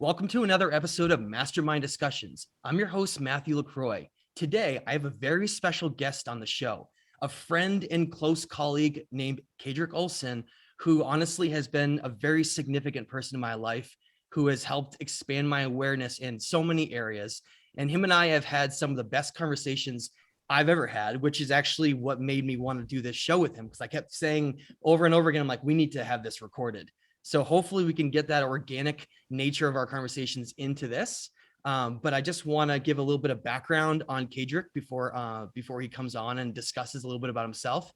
Welcome to another episode of Mastermind Discussions. I'm your host, Matthew LaCroix. Today, I have a very special guest on the show, a friend and close colleague named Kaedrich Olsen, who honestly has been a very significant person in my life, who has helped expand my awareness in so many areas. And him and I have had some of the best conversations I've ever had, which is actually what made me want to do this show with him, because I kept saying over and over again, I'm like, we need to have this recorded. So hopefully we can get that organic nature of our conversations into this. But I just want to give a little bit of background on Kaedrich before he comes on and discusses a little bit about himself.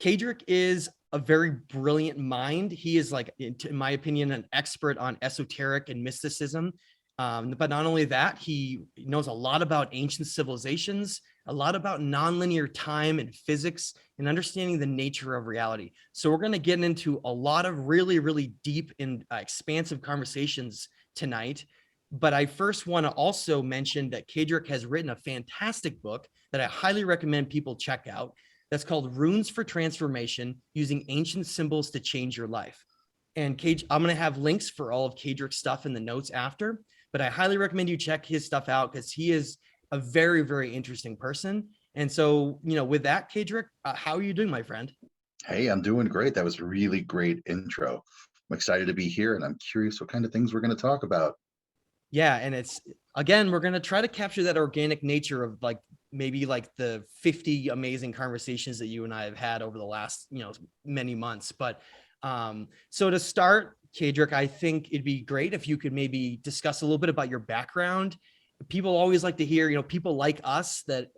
Kaedrich is a very brilliant mind. He is, like, in my opinion, an expert on esoteric and mysticism. But not only that, he knows a lot about ancient civilizations, a lot about nonlinear time and physics, and understanding the nature of reality. So we're going to get into a lot of really, really deep and expansive conversations tonight. But I first want to also mention that Kaedrich has written a fantastic book that I highly recommend people check out. That's called Runes for Transformation: Using Ancient Symbols to Change Your Life. And I'm going to have links for all of Kaedrich's stuff in the notes after, but I highly recommend you check his stuff out because he is a very, very interesting person. And so, with that, Kaedrich, how are you doing, my friend? Hey, I'm doing great. That was a really great intro. I'm excited to be here, and I'm curious what kind of things we're going to talk about. Yeah, and we're going to try to capture that organic nature of maybe the 50 amazing conversations that you and I have had over the last, many months. But so to start, Kaedrich, I think it'd be great if you could maybe discuss a little bit about your background. People always like to hear, people like us that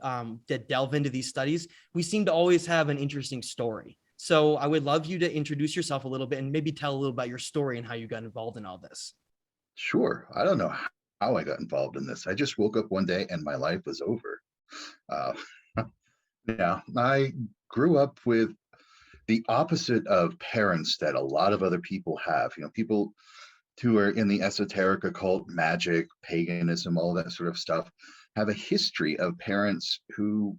delve into these studies. We seem to always have an interesting story. So I would love you to introduce yourself a little bit and maybe tell a little about your story and how you got involved in all this. Sure. I don't know how I got involved in this. I just woke up one day and my life was over. Uh, yeah, I grew up with the opposite of parents that a lot of other people have. People who are in the esoteric, occult, magic, paganism, all that sort of stuff, have a history of parents who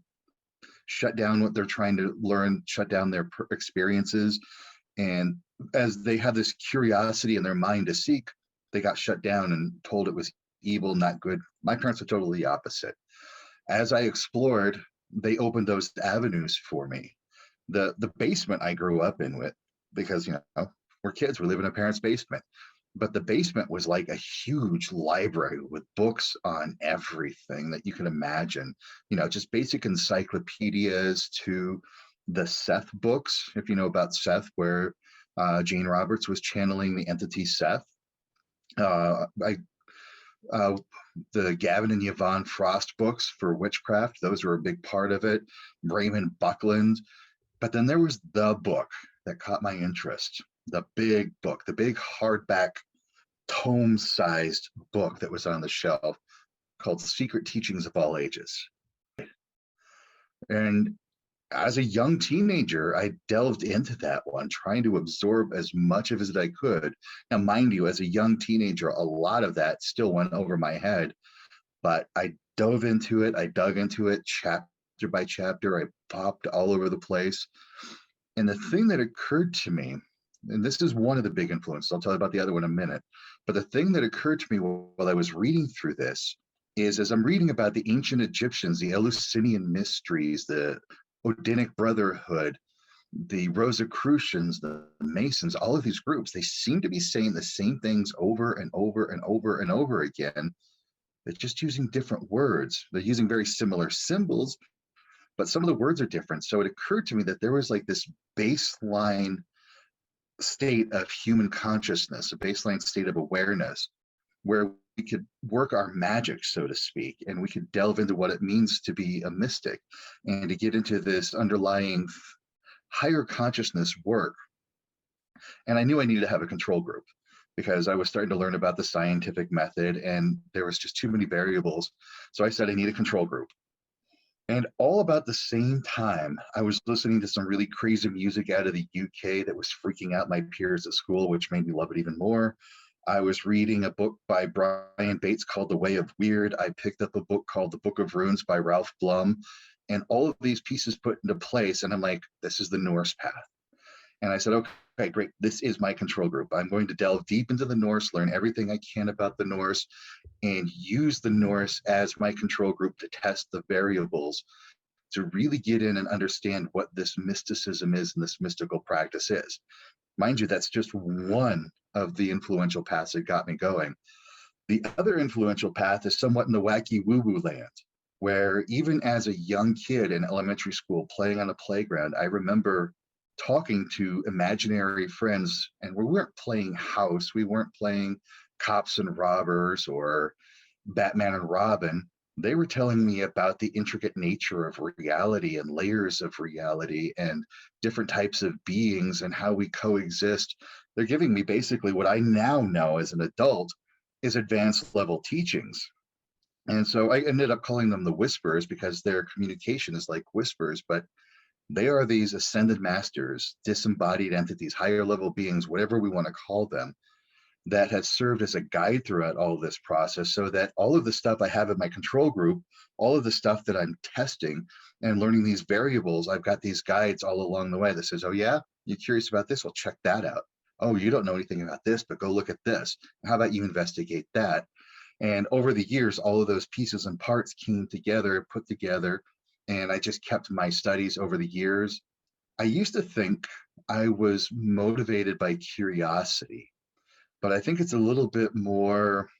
shut down what they're trying to learn, shut down their experiences. And as they have this curiosity in their mind to seek, they got shut down and told it was evil, not good. My parents were totally the opposite. As I explored, they opened those avenues for me. The basement I grew up in with, because we're kids, we live in a parent's basement. But the basement was like a huge library with books on everything that you can imagine, just basic encyclopedias to the Seth books, if you know about Seth, where Jane Roberts was channeling the entity Seth. I The Gavin and Yvonne Frost books for witchcraft, those were a big part of it. Raymond Buckland. But then there was the book that caught my interest, the big book, the big hardback tome-sized book that was on the shelf, called Secret Teachings of All Ages. And as a young teenager, I delved into that one, trying to absorb as much of it as I could. Now, mind you, as a young teenager, a lot of that still went over my head, but I dove into it. I dug into it chapter by chapter. I popped all over the place. And the thing that occurred to me, and this is one of the big influences, I'll tell you about the other one in a minute, but the thing that occurred to me while I was reading through this is, as I'm reading about the ancient Egyptians, the Eleusinian mysteries, the Odinic Brotherhood, the Rosicrucians, the Masons, all of these groups, they seem to be saying the same things over and over and over and over again. They're just using different words. They're using very similar symbols, but some of the words are different. So it occurred to me that there was like this baseline state of human consciousness, a baseline state of awareness, where we could work our magic, so to speak, and we could delve into what it means to be a mystic and to get into this underlying higher consciousness work. And I knew I needed to have a control group because I was starting to learn about the scientific method and there was just too many variables. So I said, I need a control group. And all about the same time, I was listening to some really crazy music out of the UK that was freaking out my peers at school, which made me love it even more. I was reading a book by Brian Bates called The Way of Weird. I picked up a book called The Book of Runes by Ralph Blum. And all of these pieces put into place. And I'm like, this is the Norse path. And I said, okay, great, this is my control group. I'm going to delve deep into the Norse, learn everything I can about the Norse, and use the Norse as my control group to test the variables, to really get in and understand what this mysticism is and this mystical practice is. Mind you, that's just one of the influential paths that got me going. The other influential path is somewhat in the wacky woo-woo land, where even as a young kid in elementary school playing on a playground, I remember talking to imaginary friends, and we weren't playing house, we weren't playing cops and robbers or Batman and Robin. They were telling me about the intricate nature of reality and layers of reality and different types of beings and how we coexist. They're giving me basically what I now know as an adult is advanced level teachings. And so I ended up calling them the whispers because their communication is like whispers, but they are these ascended masters, disembodied entities, higher level beings, whatever we want to call them, that has served as a guide throughout all of this process, so that all of the stuff I have in my control group, all of the stuff that I'm testing and learning these variables, I've got these guides all along the way that says, oh yeah, you're curious about this? Well, check that out. Oh, you don't know anything about this, but go look at this. How about you investigate that? And over the years, all of those pieces and parts came together, put together, and I just kept my studies over the years. I used to think I was motivated by curiosity, but I think it's a little bit more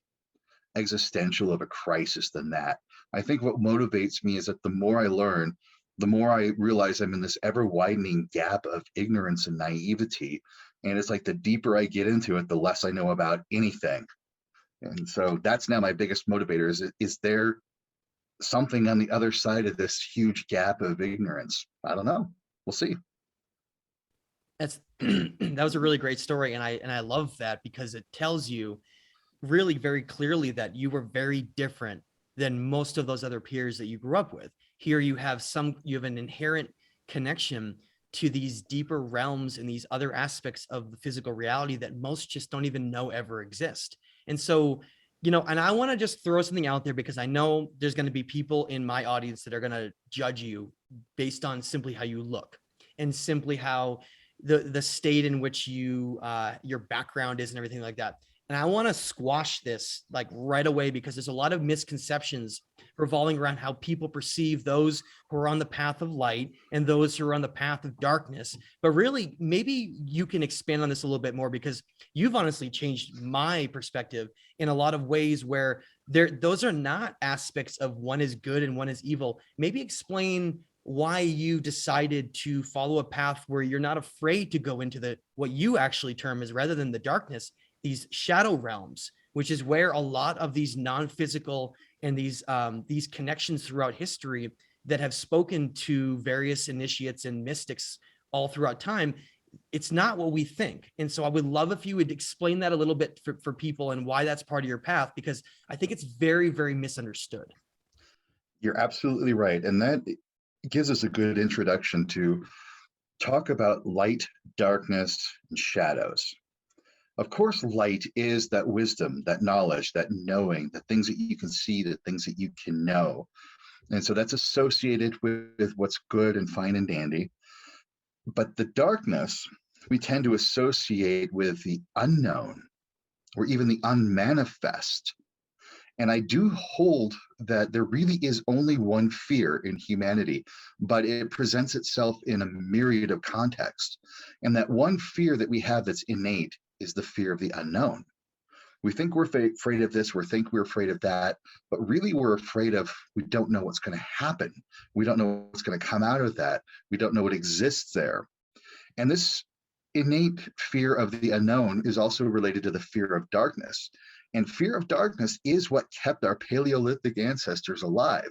existential of a crisis than that. I think what motivates me is that the more I learn, the more I realize I'm in this ever widening gap of ignorance and naivety. And it's like the deeper I get into it, the less I know about anything. And so that's now my biggest motivator is there something on the other side of this huge gap of ignorance? I don't know. We'll see. That's that was a really great story, and I love that because it tells you really very clearly that you were very different than most of those other peers that you grew up with. Here you have an inherent connection to these deeper realms and these other aspects of the physical reality that most just don't even know ever exist. And so, and I want to just throw something out there because I know there's going to be people in my audience that are going to judge you based on simply how you look and simply how the state in which your background is and everything like that. And I want to squash this like right away because there's a lot of misconceptions revolving around how people perceive those who are on the path of light and those who are on the path of darkness. But really, maybe you can expand on this a little bit more because you've honestly changed my perspective in a lot of ways where those are not aspects of one is good and one is evil. Maybe explain why you decided to follow a path where you're not afraid to go into what you actually term as, rather than the darkness, these shadow realms, which is where a lot of these non-physical and these connections throughout history that have spoken to various initiates and mystics all throughout time, it's not what we think. And so I would love if you would explain that a little bit for people and why that's part of your path, because I think it's very, very misunderstood. You're absolutely right. And that gives us a good introduction to talk about light, darkness, and shadows. Of course, light is that wisdom, that knowledge, that knowing, the things that you can see, the things that you can know. And so that's associated with what's good and fine and dandy. But the darkness, we tend to associate with the unknown or even the unmanifest. And I do hold that there really is only one fear in humanity, but it presents itself in a myriad of contexts. And that one fear that we have that's innate is the fear of the unknown. We think we're afraid of this, think we're afraid of that, but really we're afraid of, we don't know what's going to happen. We don't know what's going to come out of that. We don't know what exists there. And this innate fear of the unknown is also related to the fear of darkness. And fear of darkness is what kept our Paleolithic ancestors alive.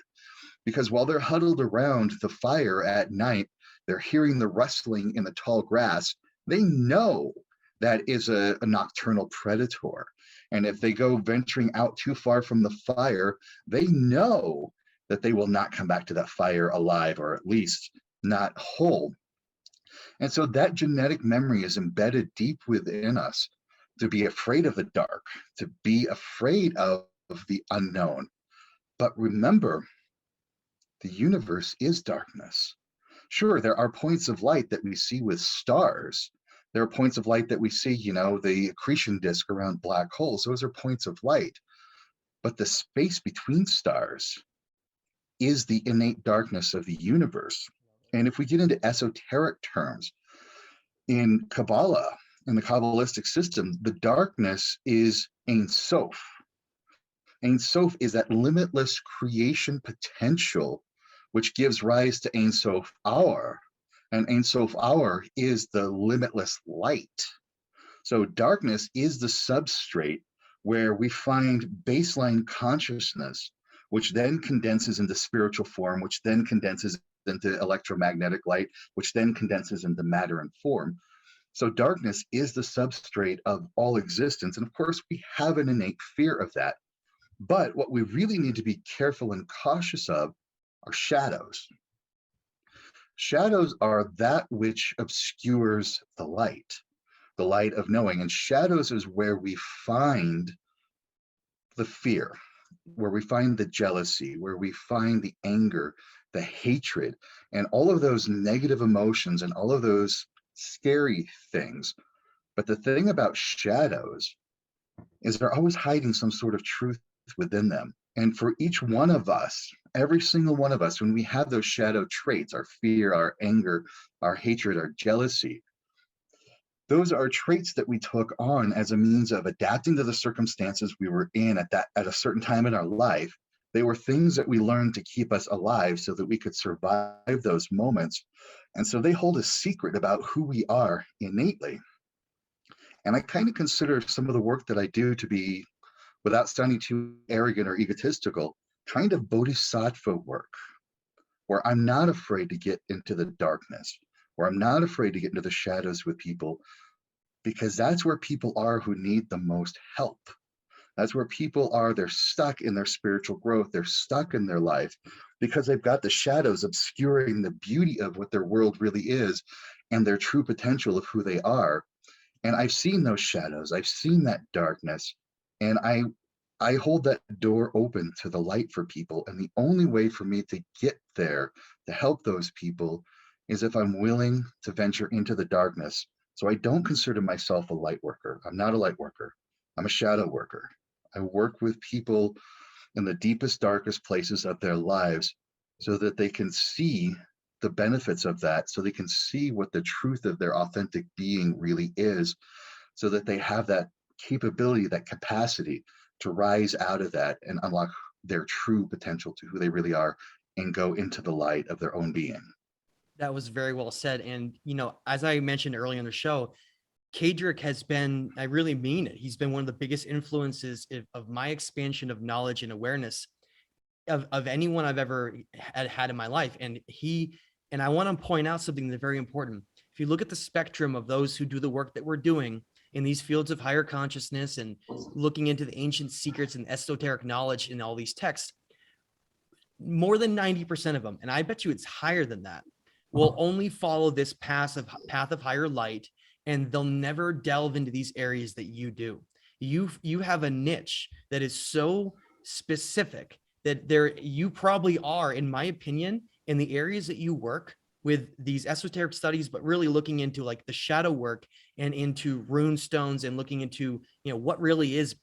Because while they're huddled around the fire at night, they're hearing the rustling in the tall grass, they know that is a nocturnal predator. And if they go venturing out too far from the fire, they know that they will not come back to that fire alive, or at least not whole. And so that genetic memory is embedded deep within us, to be afraid of the dark, to be afraid of the unknown. But remember, the universe is darkness. Sure, there are points of light that we see with stars, There are points of light that we see, the accretion disk around black holes. Those are points of light. But the space between stars is the innate darkness of the universe. And if we get into esoteric terms, in Kabbalah, in the Kabbalistic system, the darkness is Ein Sof. Ein Sof is that limitless creation potential, which gives rise to Ein Sof Hour. And Ein Sof Hour is the limitless light. So darkness is the substrate where we find baseline consciousness, which then condenses into spiritual form, which then condenses into electromagnetic light, which then condenses into matter and form. So darkness is the substrate of all existence. And of course, we have an innate fear of that. But what we really need to be careful and cautious of are shadows. Shadows are that which obscures the light of knowing. And shadows is where we find the fear, where we find the jealousy, where we find the anger, the hatred, and all of those negative emotions and all of those scary things. But the thing about shadows is they're always hiding some sort of truth within them. And for each one of us, every single one of us, when we have those shadow traits, our fear, our anger, our hatred, our jealousy, those are traits that we took on as a means of adapting to the circumstances we were in at a certain time in our life. They were things that we learned to keep us alive so that we could survive those moments. And so they hold a secret about who we are innately. And I kind of consider some of the work that I do to be, without sounding too arrogant or egotistical, kind of bodhisattva work, where I'm not afraid to get into the darkness, where I'm not afraid to get into the shadows with people, because that's where people are who need the most help. That's where people are. They're stuck in their spiritual growth. They're stuck in their life because they've got the shadows obscuring the beauty of what their world really is and their true potential of who they are. And I've seen those shadows. I've seen that darkness. And I hold that door open to the light for people. And the only way for me to get there, to help those people, is if I'm willing to venture into the darkness. So I don't consider myself a light worker. I'm not a light worker. I'm a shadow worker. I work with people in the deepest, darkest places of their lives so that they can see the benefits of that, so they can see what the truth of their authentic being really is, so that they have that capability, that capacity to rise out of that and unlock their true potential to who they really are and go into the light of their own being. That was very well said. And, as I mentioned earlier in the show, Kaedrich has been, I really mean it, he's been one of the biggest influences of my expansion of knowledge and awareness of anyone I've ever had in my life. And I want to point out something that's very important. If you look at the spectrum of those who do the work that we're doing in these fields of higher consciousness and looking into the ancient secrets and esoteric knowledge in all these texts, more than 90% of them, and I bet you it's higher than that, will only follow this path of higher light, and they'll never delve into these areas that you do. You have a niche that is so specific that you probably are, in my opinion, in the areas that you work with these esoteric studies, but really looking into like the shadow work and into rune stones and looking into, what really is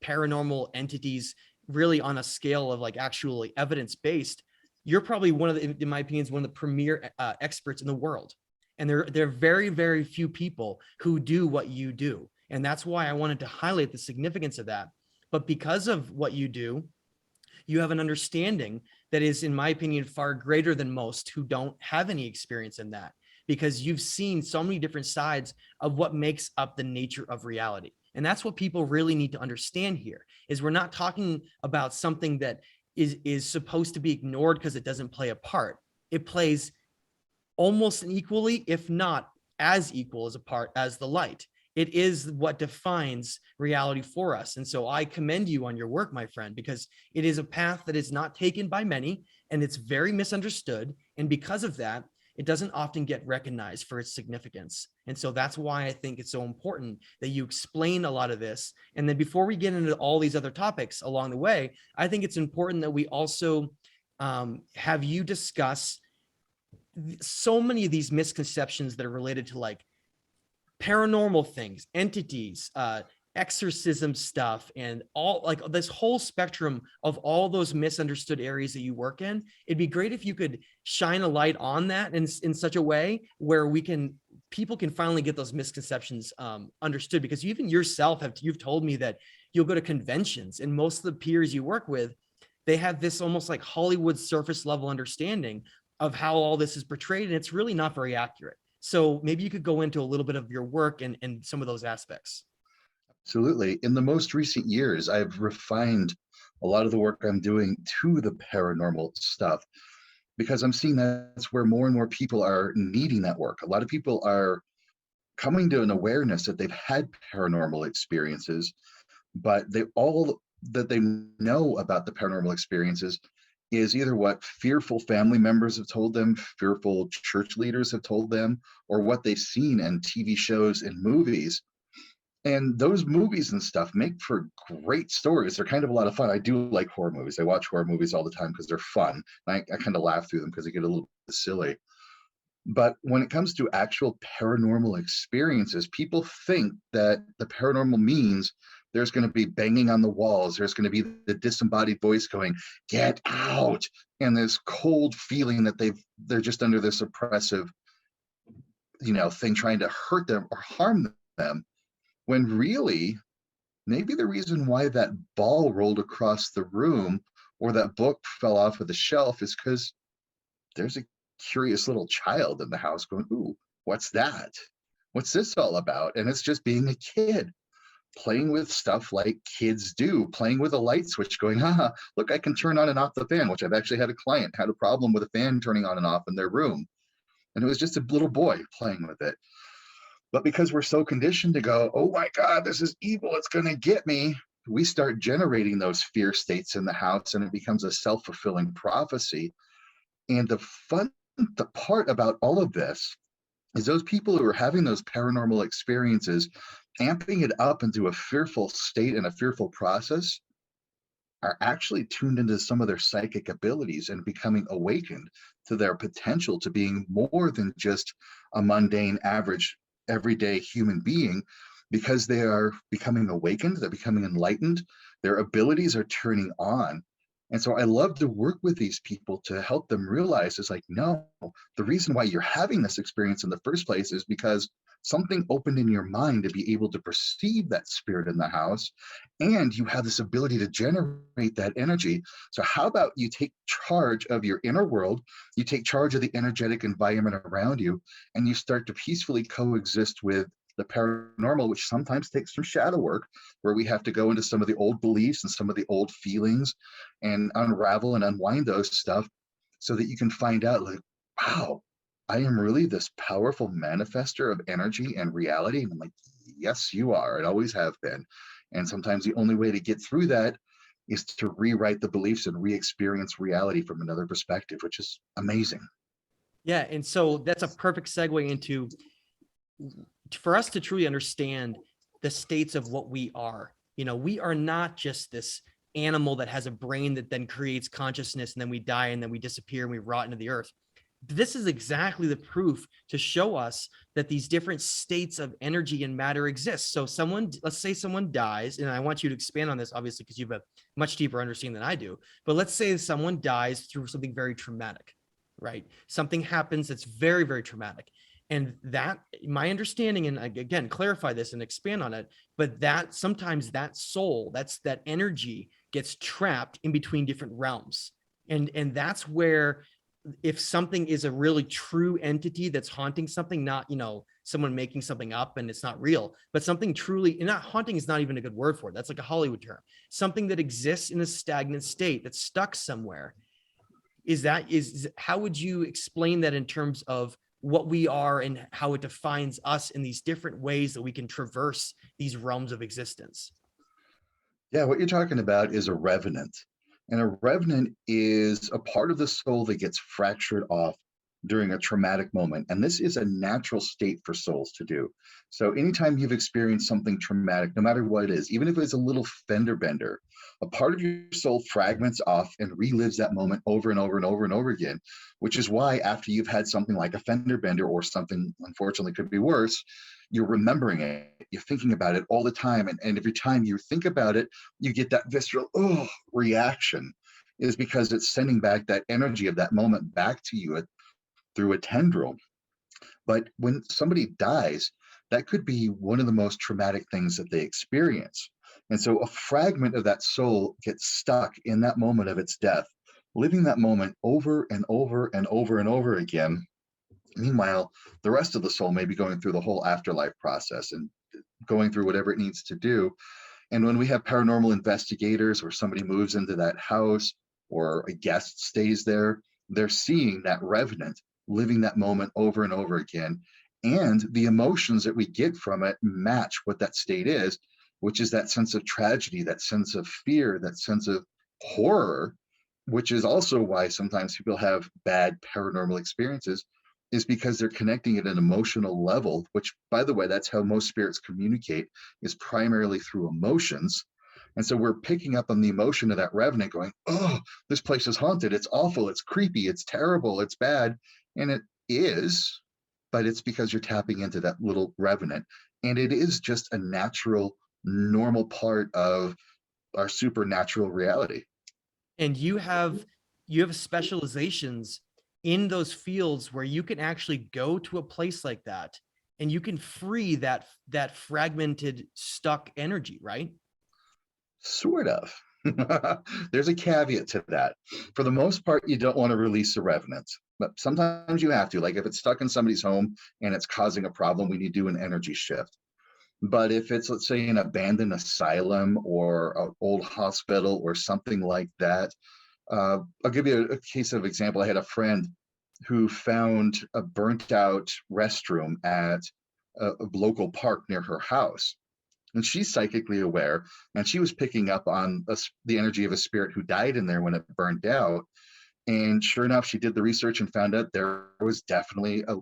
paranormal entities really on a scale of like actually evidence-based. You're probably in my opinion, is one of the premier experts in the world. And there are very, very few people who do what you do. And that's why I wanted to highlight the significance of that. But because of what you do, you have an understanding that is, in my opinion, far greater than most who don't have any experience in that, because you've seen so many different sides of what makes up the nature of reality. And that's what people really need to understand here, is we're not talking about something that is supposed to be ignored because it doesn't play a part. It plays almost an equally, if not as equal as a part as the light. It is what defines reality for us. And so I commend you on your work, my friend, because it is a path that is not taken by many, and it's very misunderstood. And because of that, it doesn't often get recognized for its significance. And so that's why I think it's so important that you explain a lot of this. And then before we get into all these other topics along the way, I think it's important that we also have you discuss so many of these misconceptions that are related to like paranormal things, entities, exorcism stuff, and all like this whole spectrum of all those misunderstood areas that you work in. It'd be great if you could shine a light on that in such a way where people can finally get those misconceptions understood, because you even yourself you've told me that you'll go to conventions and most of the peers you work with, they have this almost like Hollywood surface level understanding of how all this is portrayed, and it's really not very accurate. So maybe you could go into a little bit of your work and some of those aspects. Absolutely. In the most recent years, I've refined a lot of the work I'm doing to the paranormal stuff because I'm seeing that's where more and more people are needing that work. A lot of people are coming to an awareness that they've had paranormal experiences, but they all that they know about the paranormal experiences is either what fearful family members have told them, fearful church leaders have told them, or what they've seen in TV shows and movies. And those movies and stuff make for great stories. They're kind of a lot of fun. I do like horror movies. I watch horror movies all the time because they're fun. I kind of laugh through them because they get a little bit silly. But when it comes to actual paranormal experiences, people think that the paranormal means there's going to be banging on the walls. There's going to be the disembodied voice going, "Get out!" And this cold feeling that they're just under this oppressive, thing trying to hurt them or harm them. When really, maybe the reason why that ball rolled across the room or that book fell off of the shelf is because there's a curious little child in the house going, "Ooh, what's that? What's this all about?" And it's just being a kid playing with stuff like kids do, playing with a light switch going, "Haha, look, I can turn on and off the fan," which I've actually had a client had a problem with a fan turning on and off in their room. And it was just a little boy playing with it. But because we're so conditioned to go, "Oh my God, this is evil, it's going to get me," we start generating those fear states in the house and it becomes a self-fulfilling prophecy. And the part about all of this is those people who are having those paranormal experiences, amping it up into a fearful state and a fearful process, are actually tuned into some of their psychic abilities and becoming awakened to their potential to being more than just a mundane, average, everyday human being, because they are becoming awakened, they're becoming enlightened, their abilities are turning on. And so I love to work with these people to help them realize it's like, no, the reason why you're having this experience in the first place is because something opened in your mind to be able to perceive that spirit in the house, and you have this ability to generate that energy. So how about you take charge of your inner world, you take charge of the energetic environment around you, and you start to peacefully coexist with the paranormal, which sometimes takes some shadow work, where we have to go into some of the old beliefs and some of the old feelings and unravel and unwind those stuff so that you can find out, like, wow, I am really this powerful manifester of energy and reality. And I'm like, yes, you are. It always have been. And sometimes the only way to get through that is to rewrite the beliefs and re-experience reality from another perspective, which is amazing. Yeah, and so that's a perfect segue into, for us to truly understand the states of what we are. We are not just this animal that has a brain that then creates consciousness, and then we die and then we disappear and we rot into the earth. This is exactly the proof to show us that these different states of energy and matter exist. So let's say someone dies, and I want you to expand on this, obviously, because you have a much deeper understanding than I do. But let's say someone dies through something very traumatic, right? Something happens that's very, very traumatic. And that, my understanding, and again, clarify this and expand on it, but that sometimes that soul, that energy gets trapped in between different realms. And that's where, if something is a really true entity that's haunting something, not, someone making something up and it's not real, but something truly, and not haunting is not even a good word for it. That's like a Hollywood term. Something that exists in a stagnant state that's stuck somewhere. How would you explain that in terms of what we are and how it defines us in these different ways that we can traverse these realms of existence? Yeah, what you're talking about is a revenant. And a revenant is a part of the soul that gets fractured off during a traumatic moment. And this is a natural state for souls to do. So anytime you've experienced something traumatic, no matter what it is, even if it's a little fender bender a part of your soul fragments off and relives that moment over and over and over and over again, which is why after you've had something like a fender bender or something, unfortunately, could be worse, you're remembering it, you're thinking about it all the time. And every time you think about it, you get that visceral reaction, is because it's sending back that energy of that moment back to you through a tendril. But when somebody dies, that could be one of the most traumatic things that they experience. And so a fragment of that soul gets stuck in that moment of its death, living that moment over and over and over and over again. Meanwhile, the rest of the soul may be going through the whole afterlife process and going through whatever it needs to do. And when we have paranormal investigators or somebody moves into that house or a guest stays there, they're seeing that revenant living that moment over and over again. And the emotions that we get from it match what that state is, which is that sense of tragedy, that sense of fear, that sense of horror, which is also why sometimes people have bad paranormal experiences, is because they're connecting at an emotional level, which, by the way, that's how most spirits communicate, is primarily through emotions. And so we're picking up on the emotion of that revenant going, oh, this place is haunted. It's awful. It's creepy. It's terrible. It's bad. And it is, but it's because you're tapping into that little revenant. And it is just a natural, normal part of our supernatural reality. And you have specializations in those fields where you can actually go to a place like that and you can free that fragmented, stuck energy, right? Sort of. There's a caveat to that. For the most part, you don't want to release the revenant, but sometimes you have to. Like if it's stuck in somebody's home and it's causing a problem, we need to do an energy shift. But if it's, let's say, an abandoned asylum or an old hospital or something like that, I'll give you a case of example. I had a friend who found a burnt out restroom at a local park near her house. And she's psychically aware, and she was picking up on the energy of a spirit who died in there when it burned out. And sure enough, she did the research and found out there was definitely a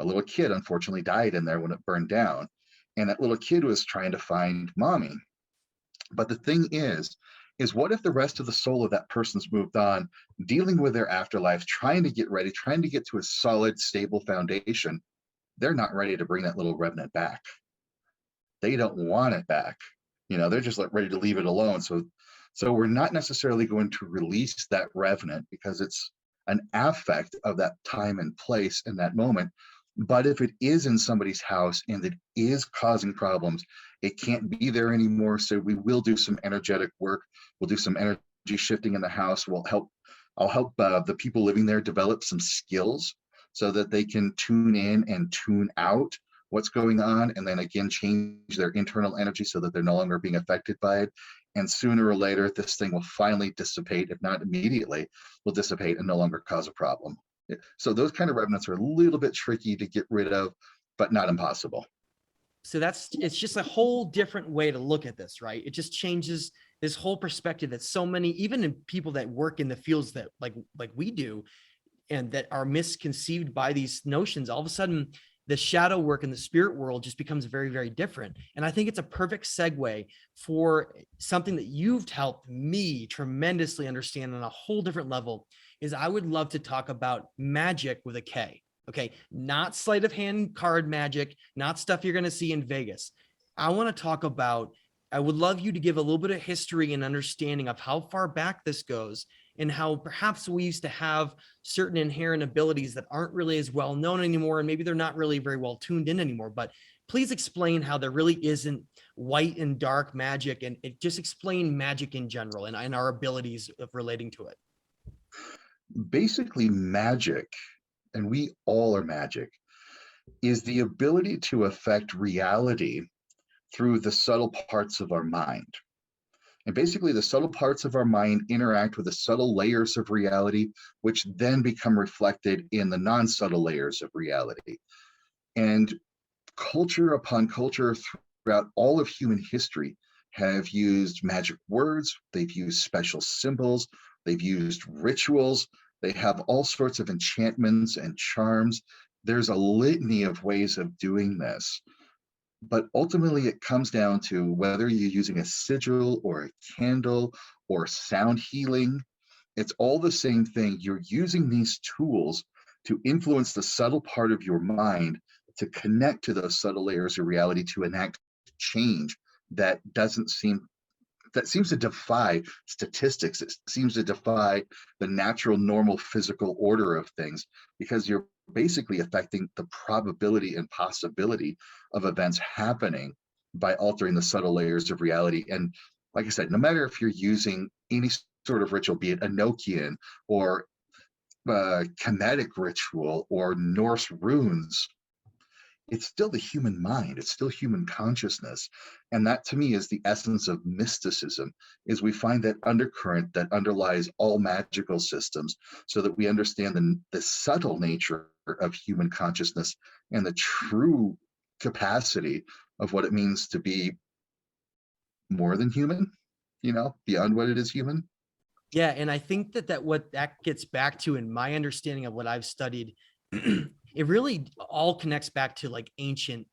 little kid, unfortunately, died in there when it burned down. And that little kid was trying to find mommy. But the thing is what if the rest of the soul of that person's moved on, dealing with their afterlife, trying to get ready, trying to get to a solid, stable foundation? They're not ready to bring that little revenant back. They don't want it back. They're just like ready to leave it alone. So we're not necessarily going to release that revenant because it's an affect of that time and place in that moment. But if it is in somebody's house and it is causing problems, it can't be there anymore. So we will do some energetic work. We'll do some energy shifting in the house. I'll help the people living there develop some skills so that they can tune in and tune out what's going on, and then again change their internal energy so that they're no longer being affected by it. And sooner or later, this thing will finally dissipate, if not immediately, will dissipate and no longer cause a problem. So those kind of revenants are a little bit tricky to get rid of, but not impossible. So it's just a whole different way to look at this, right? It just changes this whole perspective that so many, even in people that work in the fields that like we do, and that are misconceived by these notions, all of a sudden the shadow work in the spirit world just becomes very, very different. And I think it's a perfect segue for something that you've helped me tremendously understand on a whole different level. Is I would love to talk about magic with a K. Okay, not sleight of hand card magic, not stuff you're going to see in Vegas. I want to talk about, I would love you to give a little bit of history and understanding of how far back this goes and how perhaps we used to have certain inherent abilities that aren't really as well known anymore. And maybe they're not really very well tuned in anymore, but please explain how there really isn't white and dark magic, and just explain magic in general and our abilities of relating to it. Basically, magic, and we all are magic, is the ability to affect reality through the subtle parts of our mind. And basically, the subtle parts of our mind interact with the subtle layers of reality, which then become reflected in the non-subtle layers of reality. And culture upon culture throughout all of human history have used magic words, they've used special symbols, they've used rituals, they have all sorts of enchantments and charms. There's a litany of ways of doing this. But ultimately, it comes down to whether you're using a sigil or a candle or sound healing. It's all the same thing. You're using these tools to influence the subtle part of your mind to connect to those subtle layers of reality to enact change that doesn't seem that seems to defy statistics. It seems to defy the natural, normal physical order of things because you're basically affecting the probability and possibility of events happening by altering the subtle layers of reality. And like I said, no matter if you're using any sort of ritual, be it Enochian or Kemetic ritual or Norse runes, it's still the human mind, it's still human consciousness. And that to me is the essence of mysticism, is we find that undercurrent that underlies all magical systems so that we understand the subtle nature of human consciousness and the true capacity of what it means to be more than human, beyond what it is human. Yeah, and I think that what that gets back to, in my understanding of what I've studied, it really all connects back to like ancient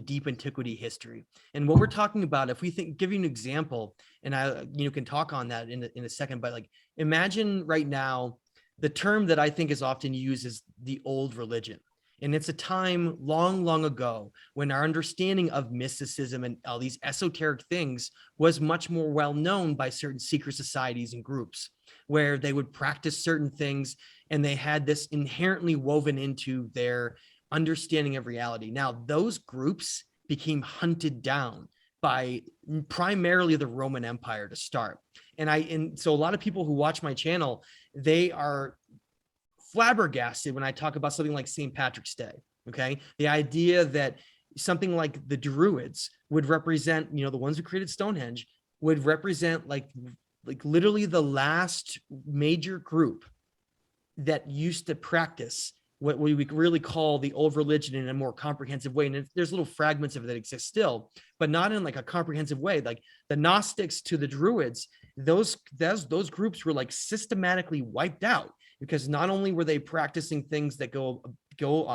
deep antiquity history. And what we're talking about, if we give you an example, and I can talk on that in a second, but like imagine right now the term that I think is often used is the old religion. And it's a time long, long ago when our understanding of mysticism and all these esoteric things was much more well known by certain secret societies and groups, where they would practice certain things and they had this inherently woven into their understanding of reality. Now, those groups became hunted down by primarily the Roman Empire to start. And so a lot of people who watch my channel, they are flabbergasted when I talk about something like St. Patrick's Day. Okay. The idea that something like the Druids would represent, the ones who created Stonehenge would represent like literally the last major group that used to practice what we really call the old religion in a more comprehensive way. And there's little fragments of it that exist still, but not in like a comprehensive way. Like the Gnostics to the Druids, those groups were like systematically wiped out, because not only were they practicing things that go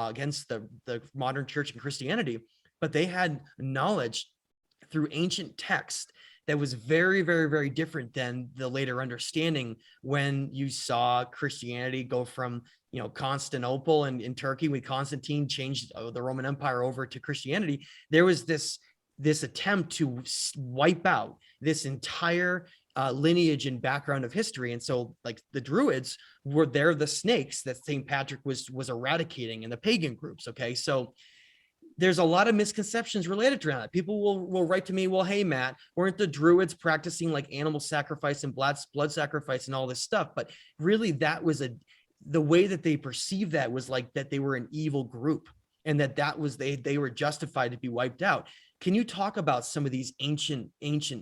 against the modern church and Christianity, but they had knowledge through ancient text that was very, very, very different than the later understanding when you saw Christianity go from, Constantinople and in Turkey, when Constantine changed the Roman Empire over to Christianity. There was this attempt to wipe out this entire lineage and background of history. And so like the Druids they're the snakes that St. Patrick was eradicating in the pagan groups. Okay. So there's a lot of misconceptions related to that. People will write to me, well, hey, Matt, weren't the Druids practicing like animal sacrifice and blood sacrifice and all this stuff? But really that was the way that they perceived that was like that they were an evil group, and that was they were justified to be wiped out. Can you talk about some of these ancient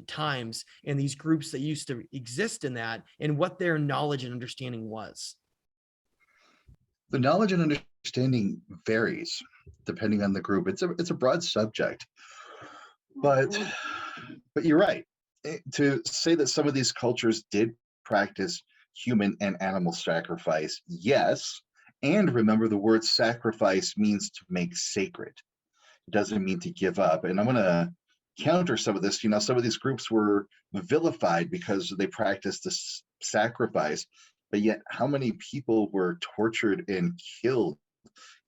times and these groups that used to exist in that, and what their knowledge and understanding was? The knowledge and understanding varies depending on the group. It's a broad subject, but you're right. To say that some of these cultures did practice human and animal sacrifice, yes. And remember, the word sacrifice means to make sacred. It doesn't mean to give up. And I'm going to counter some of this. Some of these groups were vilified because they practiced this sacrifice, but yet how many people were tortured and killed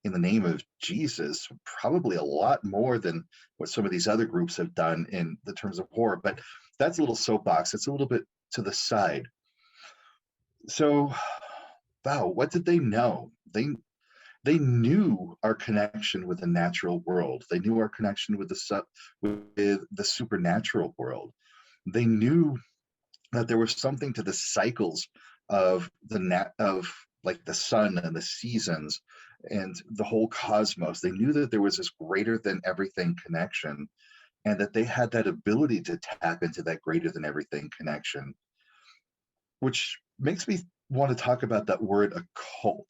in the name of Jesus? Probably a lot more than what some of these other groups have done in the terms of horror. But that's a little soapbox. It's a little bit to the side. So, wow, what did they know? They knew our connection with the natural world. They knew our connection with the supernatural world. They knew that there was something to the cycles of like the sun and the seasons and the whole cosmos. They knew that there was this greater than everything connection, and that they had that ability to tap into that greater than everything connection, which makes me want to talk about that word occult.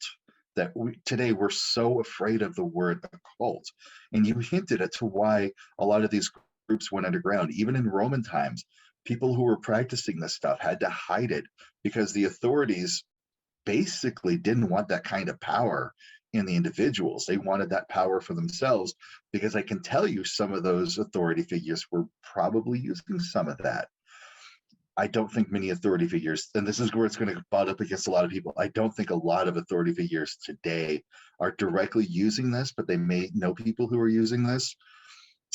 That today we're so afraid of the word occult. And you hinted at to why a lot of these groups went underground. Even in Roman times, people who were practicing this stuff had to hide it because the authorities basically didn't want that kind of power in the individuals. They wanted that power for themselves, because I can tell you some of those authority figures were probably using some of that. I don't think many authority figures, and this is where it's going to butt up against a lot of people. I don't think a lot of authority figures today are directly using this, but they may know people who are using this.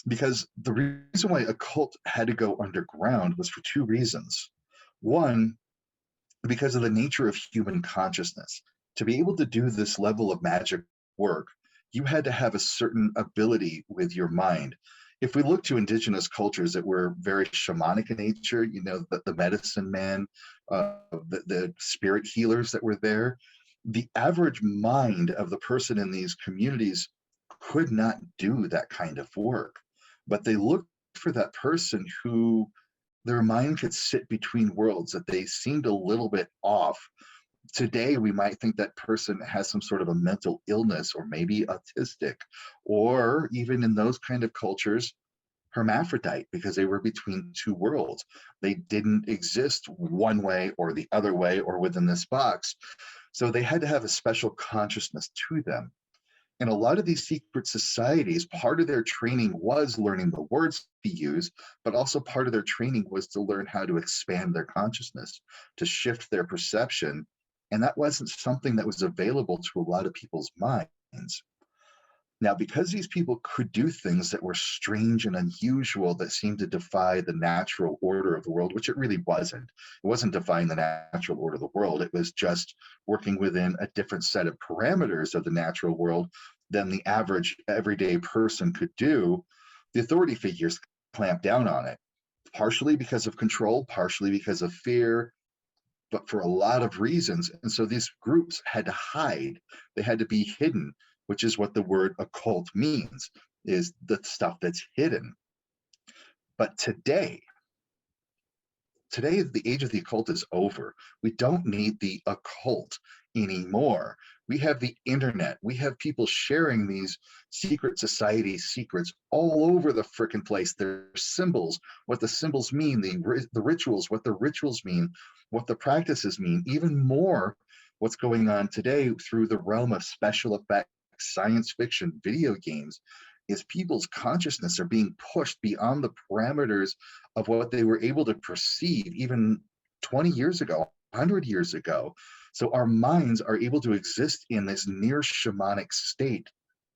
Because the reason why a cult had to go underground was for two reasons. One, because of the nature of human consciousness. To be able to do this level of magic work, you had to have a certain ability with your mind. If we look to indigenous cultures that were very shamanic in nature, the medicine man, the spirit healers that were there, the average mind of the person in these communities could not do that kind of work. But they looked for that person who their mind could sit between worlds, that they seemed a little bit off. Today, we might think that person has some sort of a mental illness, or maybe autistic, or even in those kind of cultures, hermaphrodite, because they were between two worlds. They didn't exist one way or the other way or within this box. So they had to have a special consciousness to them. And a lot of these secret societies, part of their training was learning the words to use, but also part of their training was to learn how to expand their consciousness, to shift their perception. And that wasn't something that was available to a lot of people's minds. Now, because these people could do things that were strange and unusual, that seemed to defy the natural order of the world, which it really wasn't. It wasn't defying the natural order of the world. It was just working within a different set of parameters of the natural world than the average everyday person could do. The authority figures clamped down on it, partially because of control, partially because of fear, but for a lot of reasons. And so these groups had to hide. They had to be hidden, which is what the word occult means, is the stuff that's hidden. But today, the age of the occult is over. We don't need the occult anymore. We have the internet. We have people sharing these secret society secrets all over the frickin' place. Their symbols, what the symbols mean, the rituals, what the rituals mean, what the practices mean. Even more, what's going on today through the realm of special effects, science fiction, video games, is people's consciousness are being pushed beyond the parameters of what they were able to perceive even 20 years ago, 100 years ago. So our minds are able to exist in this near shamanic state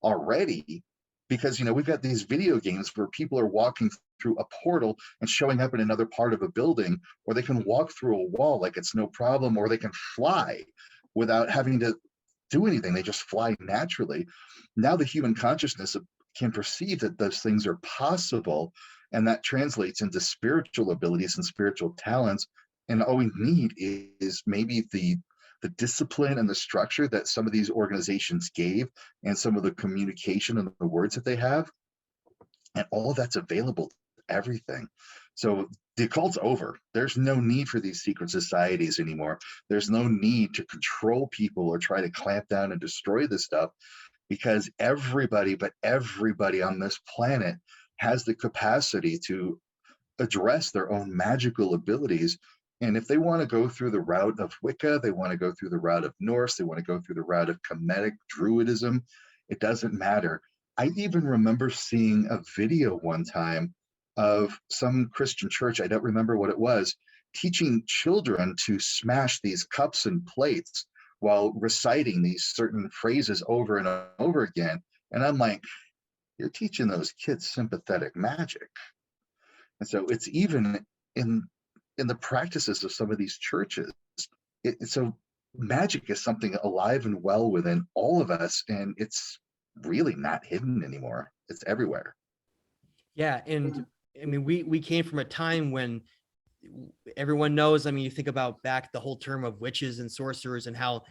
already, because we've got these video games where people are walking through a portal and showing up in another part of a building, or they can walk through a wall like it's no problem, or they can fly without having to do anything. They just fly naturally. Now the human consciousness can perceive that those things are possible, and that translates into spiritual abilities and spiritual talents. And all we need is maybe the discipline and the structure that some of these organizations gave, and some of the communication and the words that they have, and all of that's available to everything. So the occult's over. There's no need for these secret societies anymore. There's no need to control people or try to clamp down and destroy this stuff, because everybody on this planet has the capacity to address their own magical abilities. And if they want to go through the route of Wicca, they want to go through the route of Norse, they want to go through the route of Kemetic Druidism, it doesn't matter. I even remember seeing a video one time of some Christian church, I don't remember what it was, teaching children to smash these cups and plates while reciting these certain phrases over and over again. And I'm like, you're teaching those kids sympathetic magic. And so it's even in the practices of some of these churches. So magic is something alive and well within all of us, and it's really not hidden anymore. It's everywhere. Yeah, and I mean, we came from a time when everyone knows, I mean, you think about back the whole term of witches and sorcerers and how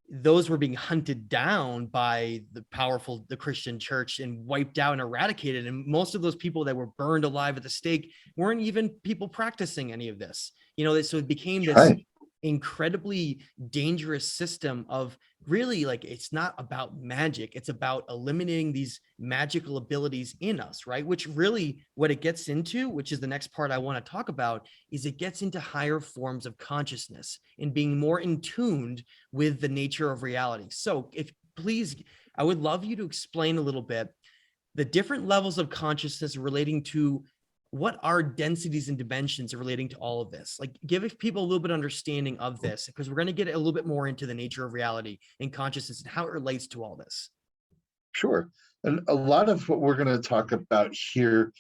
those were being hunted down by the Christian church and wiped out and eradicated. And most of those people that were burned alive at the stake weren't even people practicing any of this, so it became this incredibly dangerous system of really, like, it's not about magic, it's about eliminating these magical abilities in us, right? Which really what it gets into, which is the next part I want to talk about, is it gets into higher forms of consciousness and being more in tuned with the nature of reality. So if please I would love you to explain a little bit the different levels of consciousness relating to what are densities and dimensions relating to all of this. Like, give people a little bit of understanding of this, because we're going to get a little bit more into the nature of reality and consciousness and how it relates to all this. Sure. And a lot of what we're going to talk about here,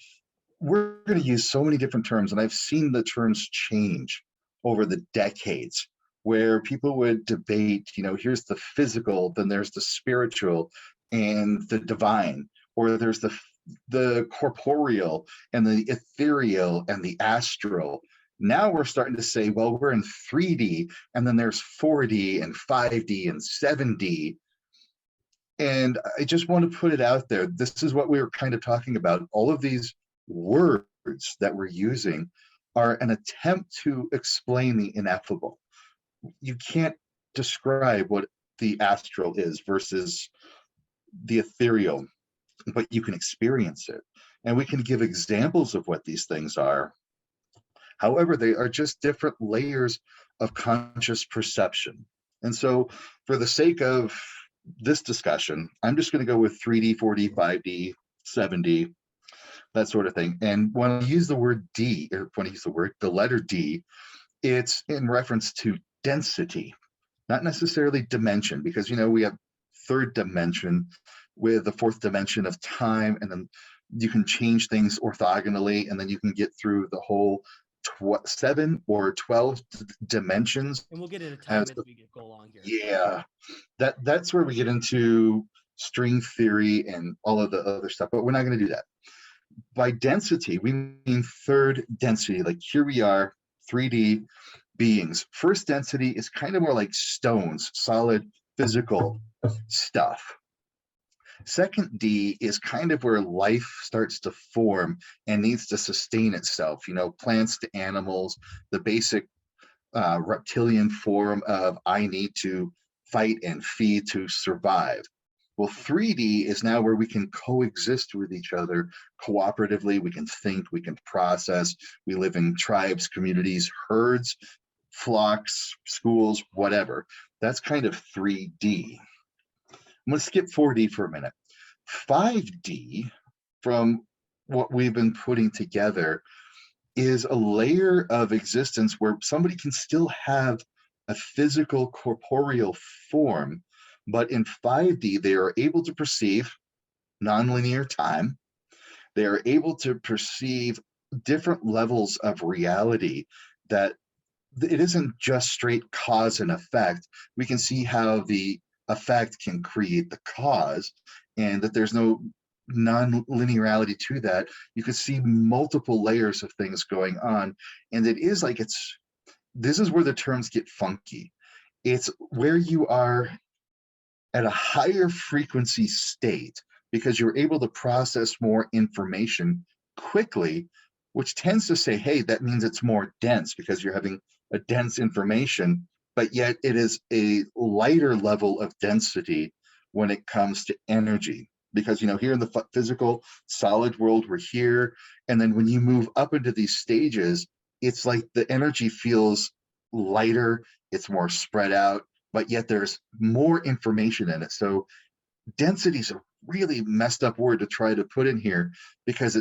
we're going to use so many different terms, and I've seen the terms change over the decades, where people would debate, here's the physical, then there's the spiritual and the divine, or there's the corporeal and the ethereal and the astral. Now we're starting to say, well, we're in 3D, and then there's 4D and 5D and 7D. And I just want to put it out there. This is what we were kind of talking about. All of these words that we're using are an attempt to explain the ineffable. You can't describe what the astral is versus the ethereal, but you can experience it. And we can give examples of what these things are. However, they are just different layers of conscious perception. And so, for the sake of this discussion, I'm just going to go with 3D, 4D, 5D, 7D, that sort of thing. And when I use the word D, or when I use the letter D, it's in reference to density, not necessarily dimension, because we have third dimension with the fourth dimension of time, and then you can change things orthogonally, and then you can get through the whole 7 or 12 dimensions. And we'll get into time as we go along here. Yeah, that's where we get into string theory and all of the other stuff, but we're not going to do that. By density, we mean third density. Like, here we are, 3D beings. First density is kind of more like stones, solid physical stuff. Second D is kind of where life starts to form and needs to sustain itself, plants to animals, the basic reptilian form of I need to fight and feed to survive. Well, 3D is now where we can coexist with each other cooperatively. We can think, we can process. We live in tribes, communities, herds, flocks, schools, whatever. That's kind of 3D. I'm going to skip 4D for a minute. 5D, from what we've been putting together, is a layer of existence where somebody can still have a physical, corporeal form, but in 5D, they are able to perceive nonlinear time. They are able to perceive different levels of reality, that it isn't just straight cause and effect. We can see how the effect can create the cause, and that there's no non-linearity to that. You could see multiple layers of things going on, and it is like this is where the terms get funky. It's where you are at a higher frequency state because you're able to process more information quickly, which tends to say, hey, that means it's more dense because you're having a dense information, but yet it is a lighter level of density when it comes to energy. Because, here in the physical solid world, we're here. And then when you move up into these stages, it's like the energy feels lighter, it's more spread out, but yet there's more information in it. So density is a really messed up word to try to put in here, because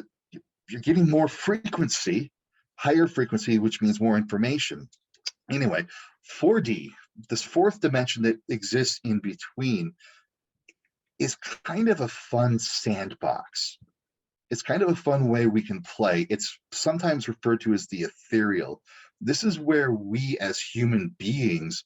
you're getting more frequency, higher frequency, which means more information. Anyway, 4D, this fourth dimension that exists in between, is kind of a fun sandbox. It's kind of a fun way we can play. It's sometimes referred to as the ethereal. This is where we as human beings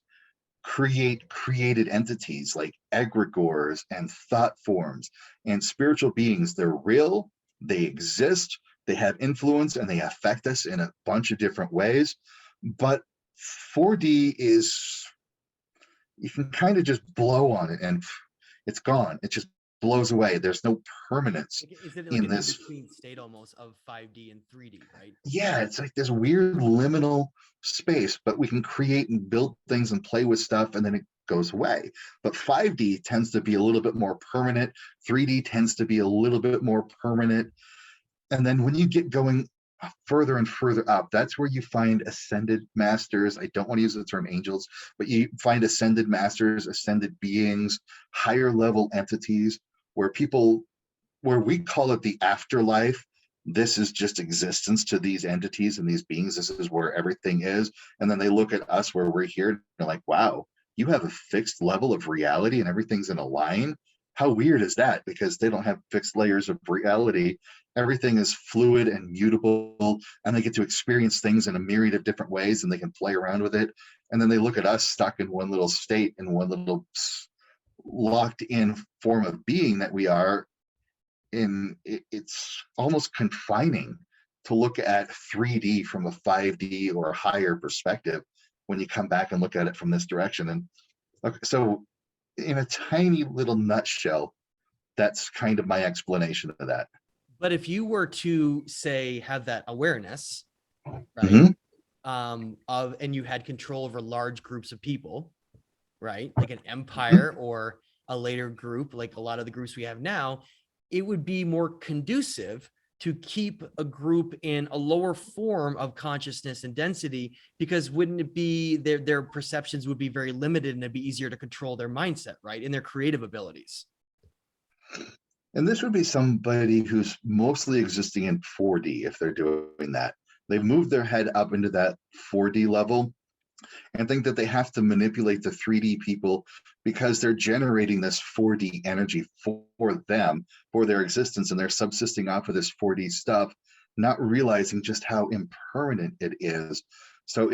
create created entities like egregores and thought forms and spiritual beings. They're real, they exist, they have influence, and they affect us in a bunch of different ways. But 4D is, you can kind of just blow on it and it's gone. It just blows away. There's no permanence. Is it like in an this in-between state almost of 5D and 3D, right? Yeah, it's like this weird liminal space, but we can create and build things and play with stuff, and then it goes away. But 5D tends to be a little bit more permanent. 3D tends to be a little bit more permanent. And then when you get going further and further up, that's where you find ascended masters. I don't want to use the term angels, but you find ascended masters, ascended beings, higher level entities, where people, where we call it the afterlife. This is just existence to these entities and these beings. This is where everything is. And then they look at us where we're here and they're like, wow, you have a fixed level of reality and everything's in a line. How weird is that? Because they don't have fixed layers of reality. Everything is fluid and mutable, and they get to experience things in a myriad of different ways and they can play around with it. And then they look at us stuck in one little state, in one little locked in form of being that we are in. It's almost confining to look at 3D from a 5D or a higher perspective when you come back and look at it from this direction. And okay, so in a tiny little nutshell, that's kind of my explanation of that. But if you were to say have that awareness, right, of, and you had control over large groups of people, right, like an empire or a later group, like a lot of the groups we have now, it would be more conducive to keep a group in a lower form of consciousness and density, because wouldn't it be their perceptions would be very limited and it'd be easier to control their mindset, right, and their creative abilities. And this would be somebody who's mostly existing in 4D if they're doing that. They've moved their head up into that 4D level and think that they have to manipulate the 3D people because they're generating this 4D energy for them, for their existence, and they're subsisting off of this 4D stuff, not realizing just how impermanent it is. So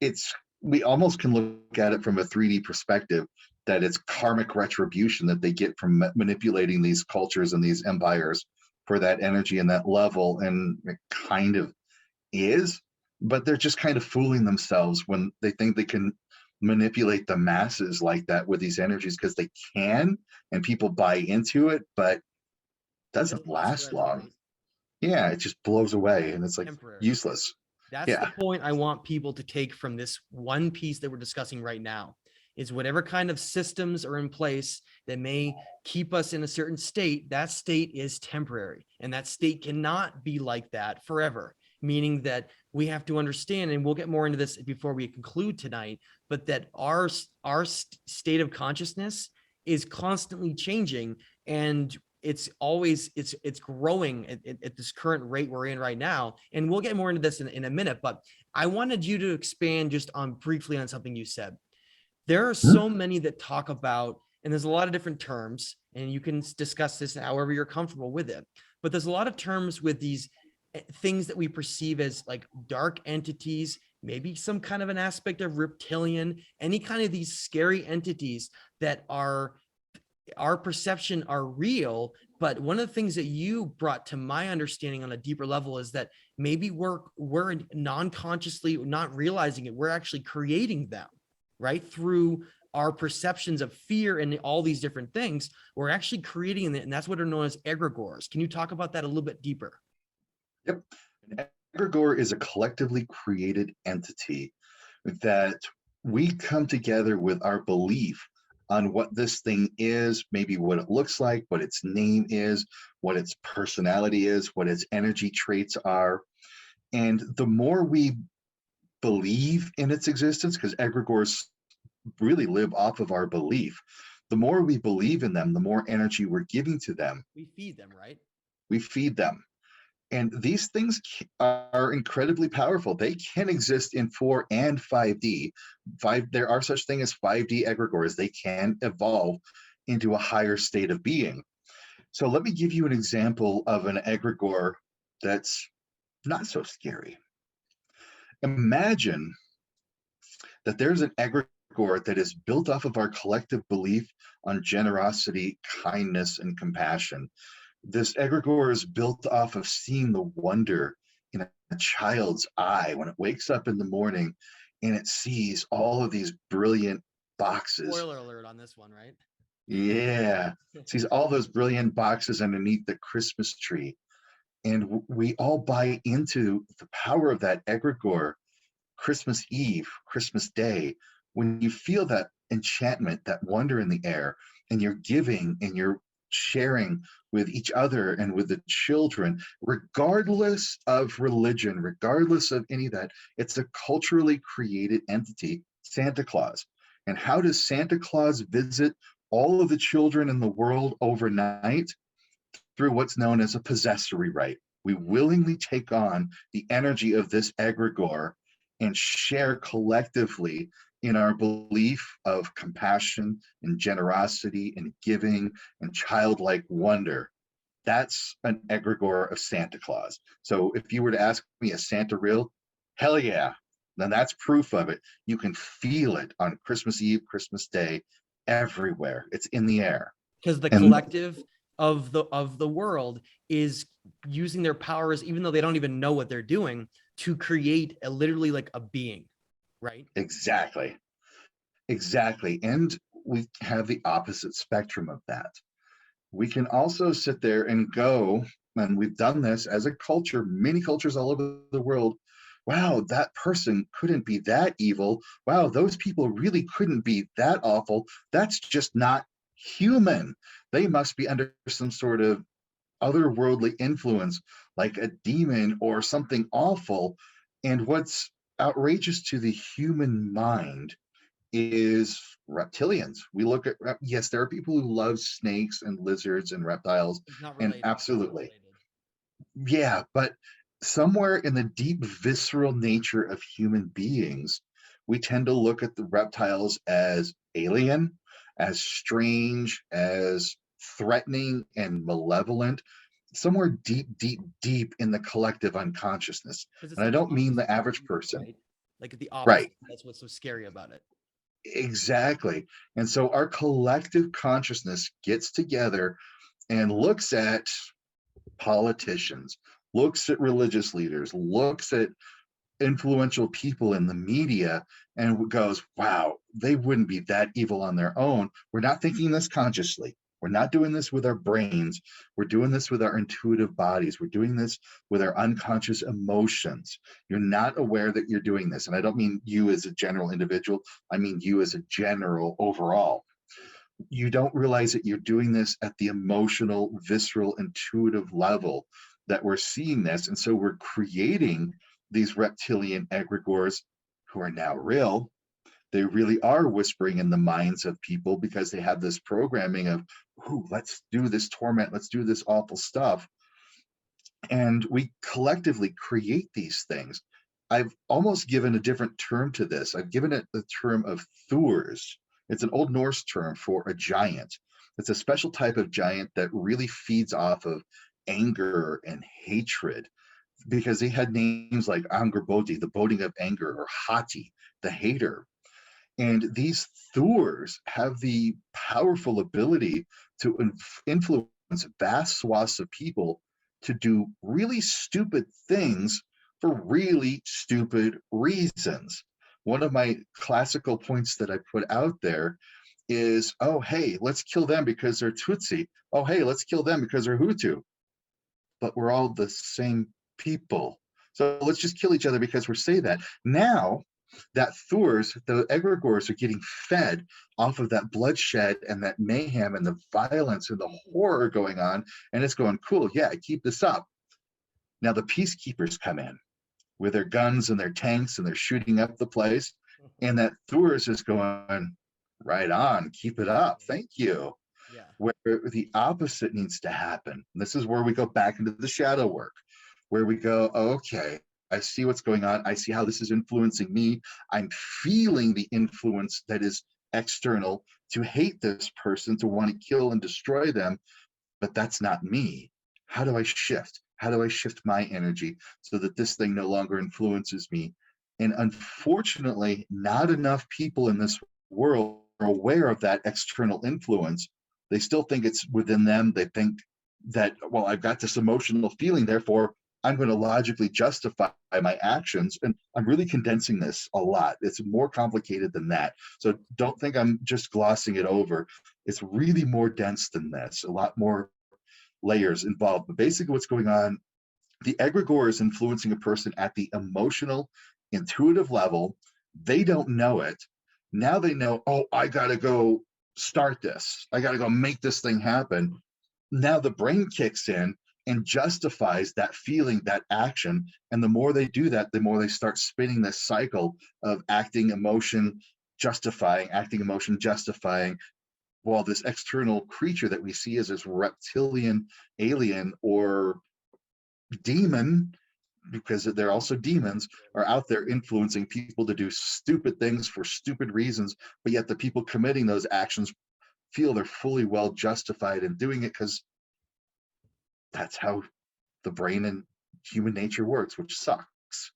it's we almost can look at it from a 3D perspective, that it's karmic retribution that they get from manipulating these cultures and these empires for that energy and that level. And it kind of is, but they're just kind of fooling themselves when they think they can manipulate the masses like that with these energies, because they can, and people buy into it, but it doesn't last long. Yeah, it just blows away and it's like temporary, useless. That's the point I want people to take from this one piece that we're discussing right now, is whatever kind of systems are in place that may keep us in a certain state, that state is temporary, and that state cannot be like that forever. Meaning that we have to understand, and we'll get more into this before we conclude tonight, but that our state of consciousness is constantly changing, and it's always it's growing at this current rate we're in right now. And we'll get more into this in a minute, but I wanted you to expand just on briefly on something you said. There are so many that talk about, and there's a lot of different terms, and you can discuss this however you're comfortable with it, but there's a lot of terms with these things that we perceive as like dark entities, maybe some kind of an aspect of reptilian, any kind of these scary entities that are our perception are real. But one of the things that you brought to my understanding on a deeper level is that maybe we're non-consciously not realizing it, we're actually creating them, right, through our perceptions of fear and all these different things. We're actually creating it, and that's what are known as egregores. Can you talk about that a little bit deeper? Yep. An egregore is a collectively created entity that we come together with our belief on what this thing is, maybe what it looks like, what its name is, what its personality is, what its energy traits are. And the more we believe in its existence, because egregores really live off of our belief, the more we believe in them, the more energy we're giving to them. We feed them, right? We feed them. And these things are incredibly powerful. They can exist in 4 and 5D. There are such things as 5D egregores. They can evolve into a higher state of being. So let me give you an example of an egregore that's not so scary. Imagine that there's an egregore that is built off of our collective belief on generosity, kindness, and compassion. This egregore is built off of seeing the wonder in a child's eye when it wakes up in the morning and it sees all of these brilliant boxes. Spoiler alert on this one, right? Yeah, sees all those brilliant boxes underneath the Christmas tree. And we all buy into the power of that egregore. Christmas Eve, Christmas Day, when you feel that enchantment, that wonder in the air, and you're giving and you're sharing with each other and with the children, regardless of religion, regardless of any of that. It's a culturally created entity, Santa Claus. And how does Santa Claus visit all of the children in the world overnight? Through what's known as a possessory rite. We willingly take on the energy of this egregore and share collectively in our belief of compassion and generosity and giving and childlike wonder. That's an egregore of Santa Claus. So if you were to ask me, is Santa real? Hell yeah. Then that's proof of it. You can feel it on Christmas Eve, Christmas Day, everywhere. It's in the air. Because the And collective of the world is using their powers, even though they don't even know what they're doing, to create literally like a being, right? exactly. Exactly. And we have the opposite spectrum of that. We can also sit there and go, and we've done this as a culture, many cultures all over the world. Wow, that person couldn't be that evil. Wow, those people really couldn't be that awful. That's just not human. They must be under some sort of otherworldly influence, like a demon or something awful. And what's outrageous to the human mind is reptilians. We look at, yes, there are people who love snakes and lizards and reptiles, It's not and related. It's not absolutely, related. yeah, but somewhere in the deep visceral nature of human beings, we tend to look at the reptiles as alien, as strange, as threatening and malevolent, somewhere deep, deep, deep in the collective unconsciousness. Because it's And I like the don't mean opposite the of average evil, person. right? Like the opposite. Right. That's what's so scary about it. Exactly. And so our collective consciousness gets together and looks at politicians, looks at religious leaders, looks at influential people in the media, and goes, wow, they wouldn't be that evil on their own. We're not thinking this consciously. We're not doing this with our brains. We're doing this with our intuitive bodies. We're doing this with our unconscious emotions. You're not aware that you're doing this. And I don't mean you as a general individual, I mean you as a general overall. You don't realize that you're doing this at the emotional, visceral, intuitive level that we're seeing this. And so we're creating these reptilian egregores who are now real. They really are whispering in the minds of people because they have this programming of, ooh, let's do this torment, let's do this awful stuff. And we collectively create these things. I've almost given a different term to this. I've given it the term of Thurs. It's an Old Norse term for a giant. It's a special type of giant that really feeds off of anger and hatred because they had names like Angerbodi, the boding of anger, or Hati, the hater. And these Thurs have the powerful ability to influence vast swaths of people to do really stupid things for really stupid reasons. One of my classical points that I put out there is, oh, hey, let's kill them because they're Tutsi. Oh, hey, let's kill them because they're Hutu. But we're all the same people. So let's just kill each other because we're saying that. Now, that Thurs, the egregores are getting fed off of that bloodshed and that mayhem and the violence and the horror going on. And it's going, cool, yeah, keep this up. Now the peacekeepers come in with their guns and their tanks and they're shooting up the place. And that Thurs is going, right on, keep it up. Thank you. Yeah. Where the opposite needs to happen. And this is where we go back into the shadow work, where we go, okay, I see what's going on. I see how this is influencing me. I'm feeling the influence that is external to hate this person, to want to kill and destroy them. But that's not me. How do I shift? How do I shift my energy so that this thing no longer influences me? And unfortunately, not enough people in this world are aware of that external influence. They still think it's within them. They think that, well, I've got this emotional feeling, therefore I'm going to logically justify my actions. And I'm really condensing this a lot. It's more complicated than that. So don't think I'm just glossing it over. It's really more dense than this, a lot more layers involved. But basically, what's going on, the egregore is influencing a person at the emotional, intuitive level. They don't know it. Now they know, oh, I got to go start this. I got to go make this thing happen. Now the brain kicks in and justifies that feeling, that action. And the more they do that, the more they start spinning this cycle of acting, emotion, justifying, acting, emotion, justifying. While this external creature that we see as this reptilian alien or demon, because they're also demons, are out there influencing people to do stupid things for stupid reasons, but yet the people committing those actions feel they're fully well justified in doing it because that's how the brain and human nature works, which sucks.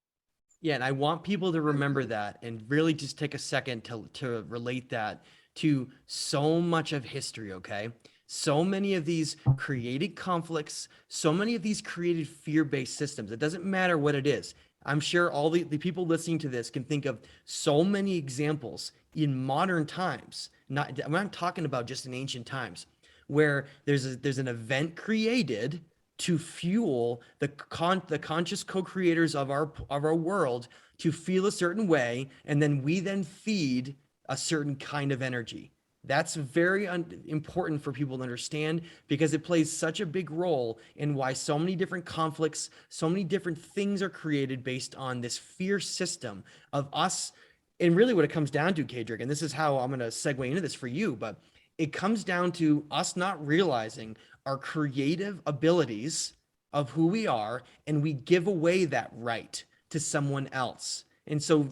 Yeah, and I want people to remember that and really just take a second to relate that to so much of history, okay? So many of these created conflicts, so many of these created fear-based systems. It doesn't matter what it is. I'm sure all the people listening to this can think of so many examples in modern times. I'm not talking about just in ancient times, where there's an event created to fuel the conscious co-creators of our world to feel a certain way, and then we then feed a certain kind of energy. That's very important for people to understand because it plays such a big role in why so many different conflicts, so many different things are created based on this fear system of us. And really, what it comes down to, Kaedrich, and this is how I'm going to segue into this for you, but it comes down to us not realizing our creative abilities of who we are, and we give away that right to someone else. And so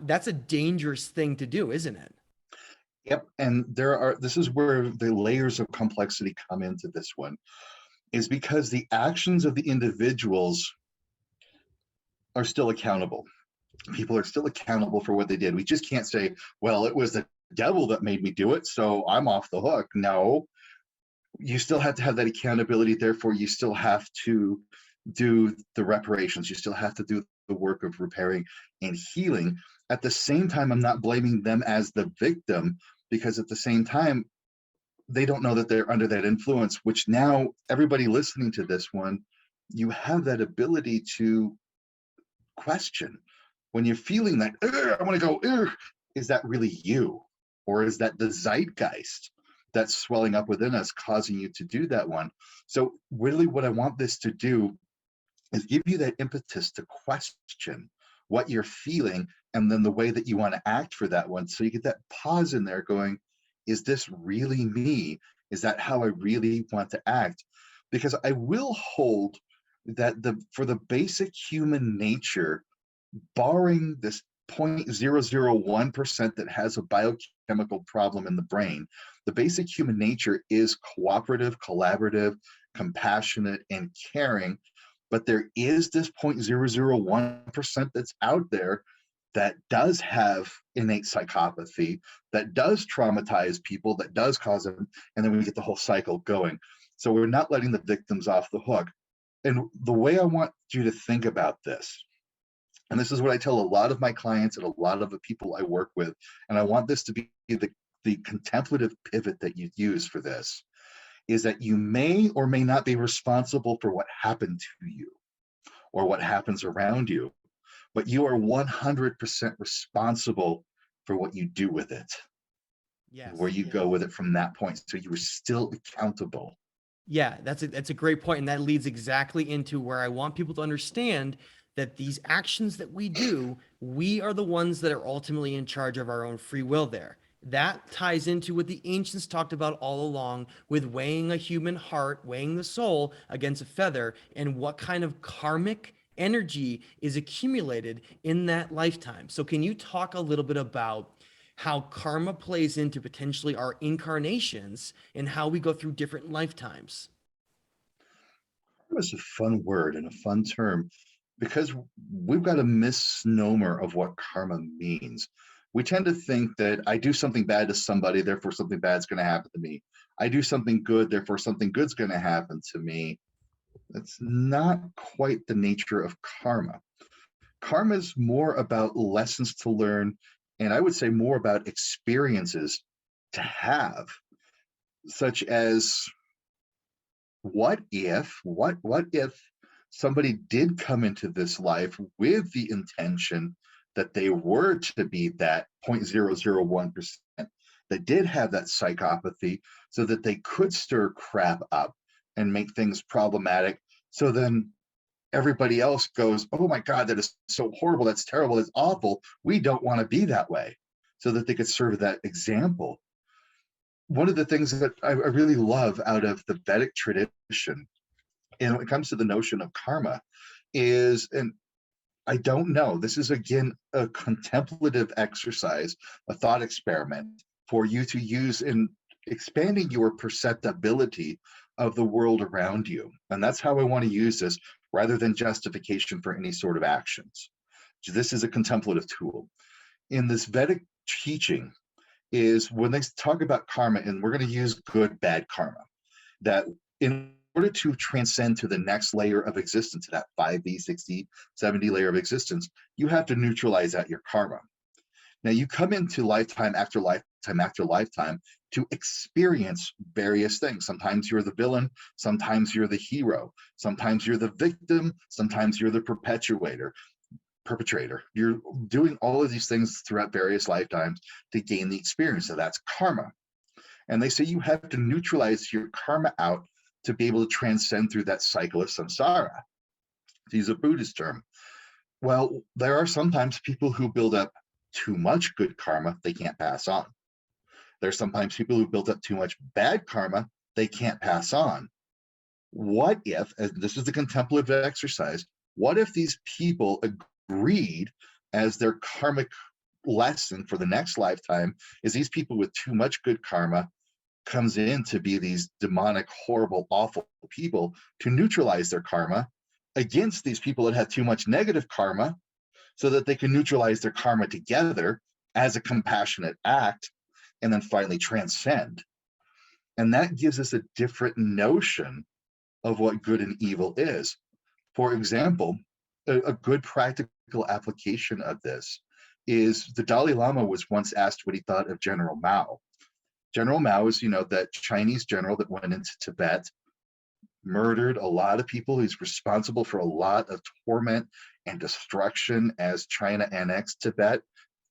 that's a dangerous thing to do, isn't it? Yep. And this is where the layers of complexity come into this one, is because the actions of the individuals are still accountable. People are still accountable for what they did. We just can't say, well, it was the devil that made me do it, so I'm off the hook. No, you still have to have that accountability. Therefore, you still have to do the reparations. You still have to do the work of repairing and healing. At the same time, I'm not blaming them as the victim, because at the same time, they don't know that they're under that influence, which now everybody listening to this one, you have that ability to question when you're feeling that, I want to go, is that really you? Or is that the zeitgeist that's swelling up within us causing you to do that one? So really what I want this to do is give you that impetus to question what you're feeling and then the way that you want to act for that one. So you get that pause in there going, is this really me? Is that how I really want to act? Because I will hold that for the basic human nature, barring this 0.001% that has a biochemical problem in the brain, the basic human nature is cooperative, collaborative, compassionate, and caring. But there is this 0.001% that's out there that does have innate psychopathy, that does traumatize people, that does cause them, and then we get the whole cycle going. So we're not letting the victims off the hook. And the way I want you to think about this, and this is what I tell a lot of my clients and a lot of the people I work with, and I want this to be the contemplative pivot that you use for this, is that you may or may not be responsible for what happened to you or what happens around you, but you are 100% responsible for what you do with it, where Yes. you go with it from that point. So you are still accountable. Yeah, that's a great point, and that leads exactly into where I want people to understand that these actions that we do, we are the ones that are ultimately in charge of our own free will there. That ties into what the ancients talked about all along with weighing a human heart, weighing the soul against a feather, and what kind of karmic energy is accumulated in that lifetime. So, can you talk a little bit about how karma plays into potentially our incarnations and how we go through different lifetimes? It's a fun word and a fun term because we've got a misnomer of what karma means. We tend to think that I do something bad to somebody, therefore something bad's going to happen to me. I do something good, therefore something good's going to happen to me. That's not quite the nature of karma. Karma is more about lessons to learn, and I would say more about experiences to have, such as what if somebody did come into this life with the intention that they were to be that 0.001% that did have that psychopathy so that they could stir crap up, and make things problematic. So then everybody else goes, oh my God, that is so horrible. That's terrible. That's awful. We don't want to be that way. So that they could serve that example. One of the things that I really love out of the Vedic tradition, and when it comes to the notion of karma, is, and I don't know, this is again a contemplative exercise, a thought experiment for you to use in expanding your perceptibility of the world around you. And that's how I want to use this rather than justification for any sort of actions. So this is a contemplative tool. In this Vedic teaching, is when they talk about karma, and we're going to use good, bad karma, that in order to transcend to the next layer of existence, that 5D, 60, 70 layer of existence, you have to neutralize out your karma. Now you come into lifetime after lifetime after lifetime to experience various things. Sometimes you're the villain, sometimes you're the hero, sometimes you're the victim, sometimes you're the perpetrator. You're doing all of these things throughout various lifetimes to gain the experience. So that's karma. And they say you have to neutralize your karma out to be able to transcend through that cycle of samsara, to use a Buddhist term. Well, there are sometimes people who build up too much good karma they can't pass on. There's sometimes people who build up too much bad karma they can't pass on. What if, and this is the contemplative exercise, what if these people agreed as their karmic lesson for the next lifetime is these people with too much good karma comes in to be these demonic, horrible, awful people, to neutralize their karma against these people that have too much negative karma, so that they can neutralize their karma together as a compassionate act and then finally transcend. And that gives us a different notion of what good and evil is. For example, a good practical application of this is the Dalai Lama was once asked what he thought of General Mao. General Mao is, that Chinese general that went into Tibet, murdered a lot of people. He's responsible for a lot of torment and destruction as China annexed Tibet.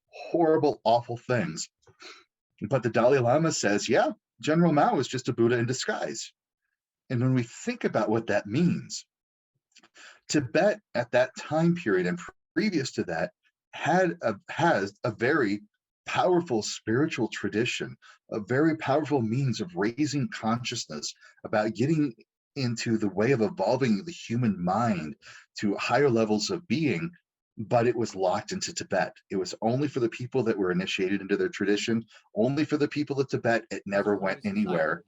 Horrible, awful things. But the Dalai Lama says, yeah, General Mao is just a Buddha in disguise. And when we think about what that means, Tibet at that time period and previous to that has a very powerful spiritual tradition, a very powerful means of raising consciousness about getting into the way of evolving the human mind to higher levels of being, but it was locked into Tibet. It was only for the people that were initiated into their tradition, only for the people of Tibet. It never went anywhere.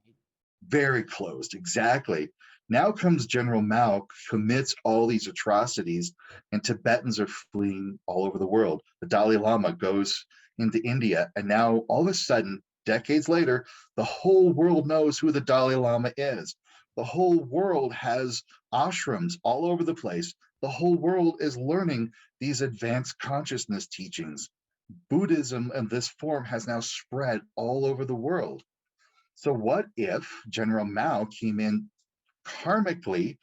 Very closed, exactly. Now comes General Mao, commits all these atrocities, and Tibetans are fleeing all over the world. The Dalai Lama goes into India, and now all of a sudden, decades later, the whole world knows who the Dalai Lama is. The whole world has ashrams all over the place. The whole world is learning these advanced consciousness teachings. Buddhism in this form has now spread all over the world. So what if General Mao came in karmically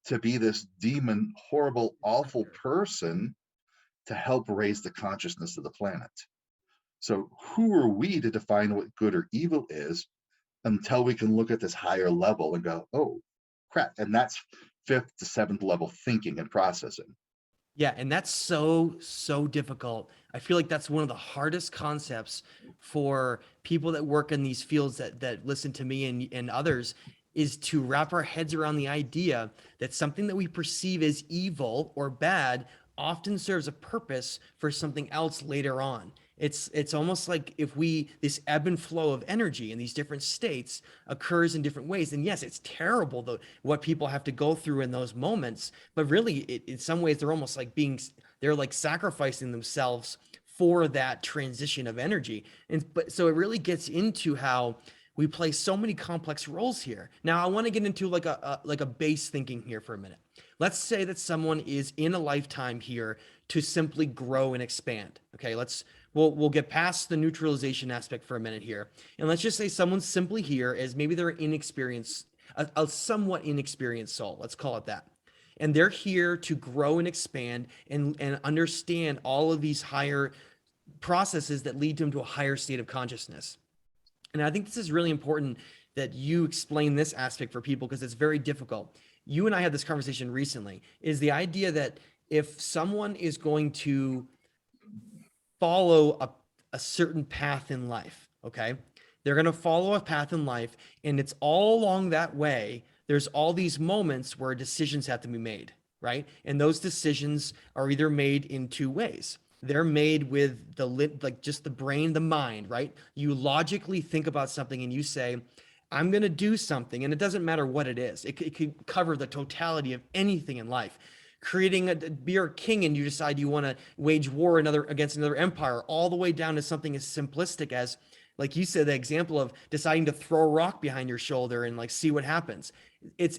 to be this demon, horrible, awful person to help raise the consciousness of the planet? So who are we to define what good or evil is until we can look at this higher level and go, oh, crap. And that's 5th to 7th level thinking and processing. Yeah, and that's so difficult. I feel like that's one of the hardest concepts for people that work in these fields that listen to me and others, is to wrap our heads around the idea that something that we perceive as evil or bad often serves a purpose for something else later on. It's almost like if this ebb and flow of energy in these different states occurs in different ways. And yes, it's terrible what people have to go through in those moments, but really in some ways they're almost like they're like sacrificing themselves for that transition of energy. But so it really gets into how we play so many complex roles here. Now I want to get into like a base thinking here for a minute. Let's say that someone is in a lifetime here to simply grow and expand. Okay, we'll get past the neutralization aspect for a minute here. And let's just say someone's simply here as maybe they're inexperienced, a somewhat inexperienced soul, let's call it that. And they're here to grow and expand and understand all of these higher processes that lead them to a higher state of consciousness. And I think this is really important that you explain this aspect for people because it's very difficult. You and I had this conversation recently, is the idea that if someone is going to follow a certain path in life, okay? They're going to follow a path in life, and it's all along that way. There's all these moments where decisions have to be made, right? And those decisions are either made in two ways. They're made with like just the brain, the mind, right? You logically think about something and you say, I'm going to do something, and it doesn't matter what it is. It could cover the totality of anything in life. Creating you're a king and you decide you want to wage war against another empire, all the way down to something as simplistic as, like you said, the example of deciding to throw a rock behind your shoulder and like see what happens.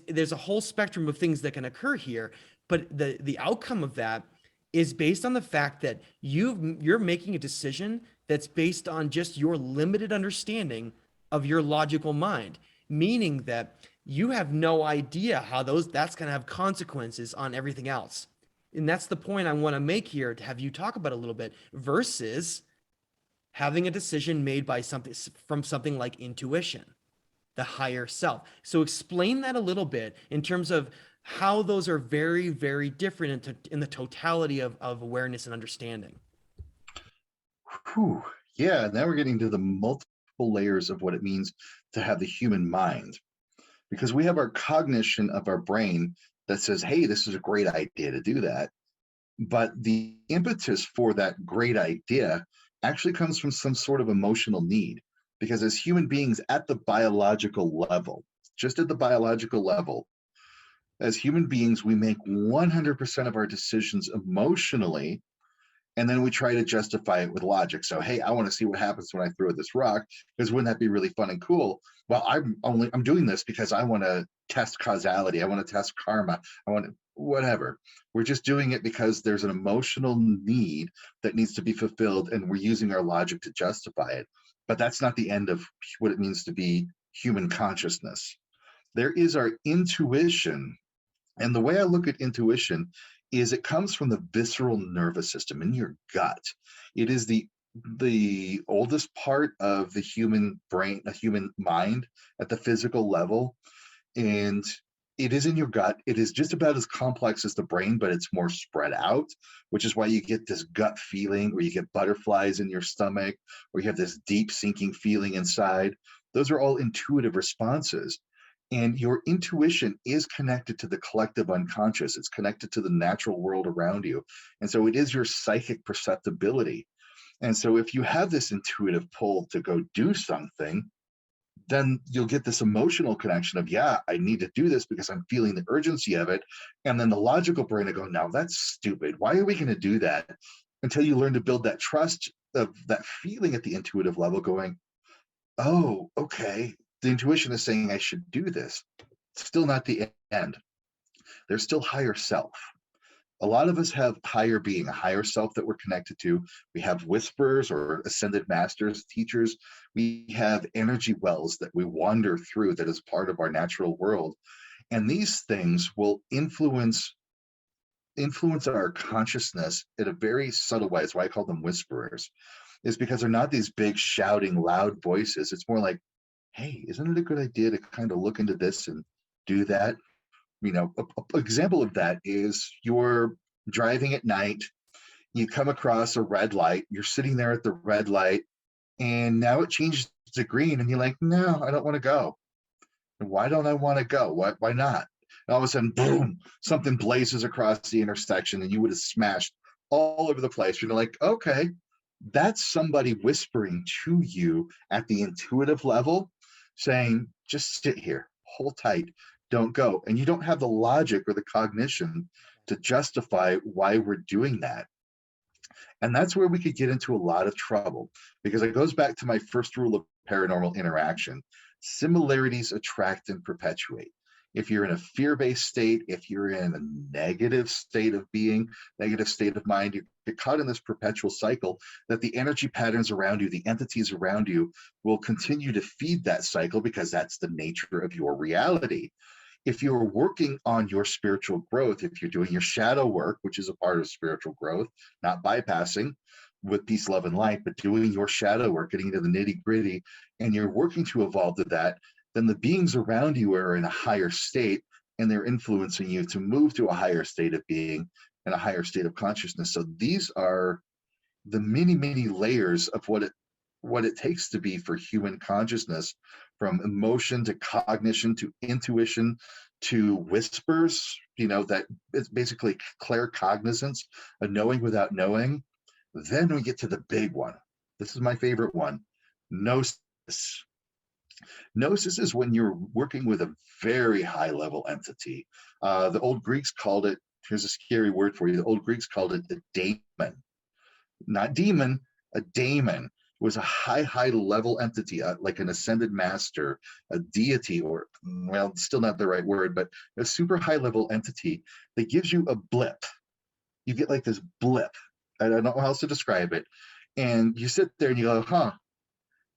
There's a whole spectrum of things that can occur here, but the outcome of that is based on the fact that you're making a decision that's based on just your limited understanding of your logical mind, meaning that you have no idea how that's going to have consequences on everything else. And that's the point I want to make here to have you talk about a little bit, versus having a decision made by something like intuition, the higher self. So explain that a little bit in terms of how those are very, very different in the totality of awareness and understanding. Whew. Yeah, now we're getting to the multiple layers of what it means to have the human mind, because we have our cognition of our brain that says, hey, this is a great idea to do that. But the impetus for that great idea actually comes from some sort of emotional need. Because as human beings at the biological level, just at the biological level, as human beings, we make 100% of our decisions emotionally, and then we try to justify it with logic. So, hey, I want to see what happens when I throw this rock, because wouldn't that be really fun and cool? Well, I'm doing this because I want to test causality. I want to test karma. I want to whatever. We're just doing it because there's an emotional need that needs to be fulfilled, and we're using our logic to justify it. But that's not the end of what it means to be human consciousness. There is our intuition. And the way I look at intuition is it comes from the visceral nervous system in your gut. It is the oldest part of the human brain, a human mind at the physical level. And it is in your gut. It is just about as complex as the brain, but it's more spread out, which is why you get this gut feeling, or you get butterflies in your stomach, or you have this deep sinking feeling inside. Those are all intuitive responses. And your intuition is connected to the collective unconscious. It's connected to the natural world around you. And so it is your psychic perceptibility. And so if you have this intuitive pull to go do something, then you'll get this emotional connection of, yeah, I need to do this because I'm feeling the urgency of it. And then the logical brain will go, no, that's stupid. Why are we going to do that? Until you learn to build that trust of that feeling at the intuitive level, going, oh, okay, the intuition is saying I should do this. Still not the end. There's still higher self. A lot of us have higher being, a higher self that we're connected to. We have whisperers or ascended masters, teachers. We have energy wells that we wander through that is part of our natural world. And these things will influence our consciousness in a very subtle way. It's why I call them whisperers, is because they're not these big shouting loud voices. It's more like, hey, isn't it a good idea to kind of look into this and do that? An example of that is you're driving at night, you come across a red light, you're sitting there at the red light, and now it changes to green, and you're like, no, I don't want to go. And why don't I want to go? Why not? And all of a sudden, boom, something blazes across the intersection, and you would have smashed all over the place. You're like, okay, that's somebody whispering to you at the intuitive level, saying, just sit here, hold tight, don't go. And you don't have the logic or the cognition to justify why we're doing that. And that's where we could get into a lot of trouble, because it goes back to my first rule of paranormal interaction: similarities attract and perpetuate. If you're in a fear-based state, if you're in a negative state of being, negative state of mind, you get caught in this perpetual cycle that the energy patterns around you, the entities around you, will continue to feed that cycle, because that's the nature of your reality. If you're working on your spiritual growth, if you're doing your shadow work, which is a part of spiritual growth, not bypassing with peace, love, and light, but doing your shadow work, getting into the nitty gritty, and you're working to evolve to that, then the beings around you are in a higher state, and they're influencing you to move to a higher state of being and a higher state of consciousness. So these are the many, many layers of what it takes to be for human consciousness, from emotion to cognition to intuition to whispers, that it's basically claircognizance, a knowing without knowing. Then we get to the big one. This is my favorite one: gnosis. Gnosis is when you're working with a very high level entity. The old Greeks called it, here's a scary word for you, the old Greeks called it a daemon. Not demon, a daemon. It was a high level entity, like an ascended master, a deity, or, well, still not the right word, but a super high level entity that gives you a blip. You get like this blip. I don't know how else to describe it. And you sit there and you go, huh,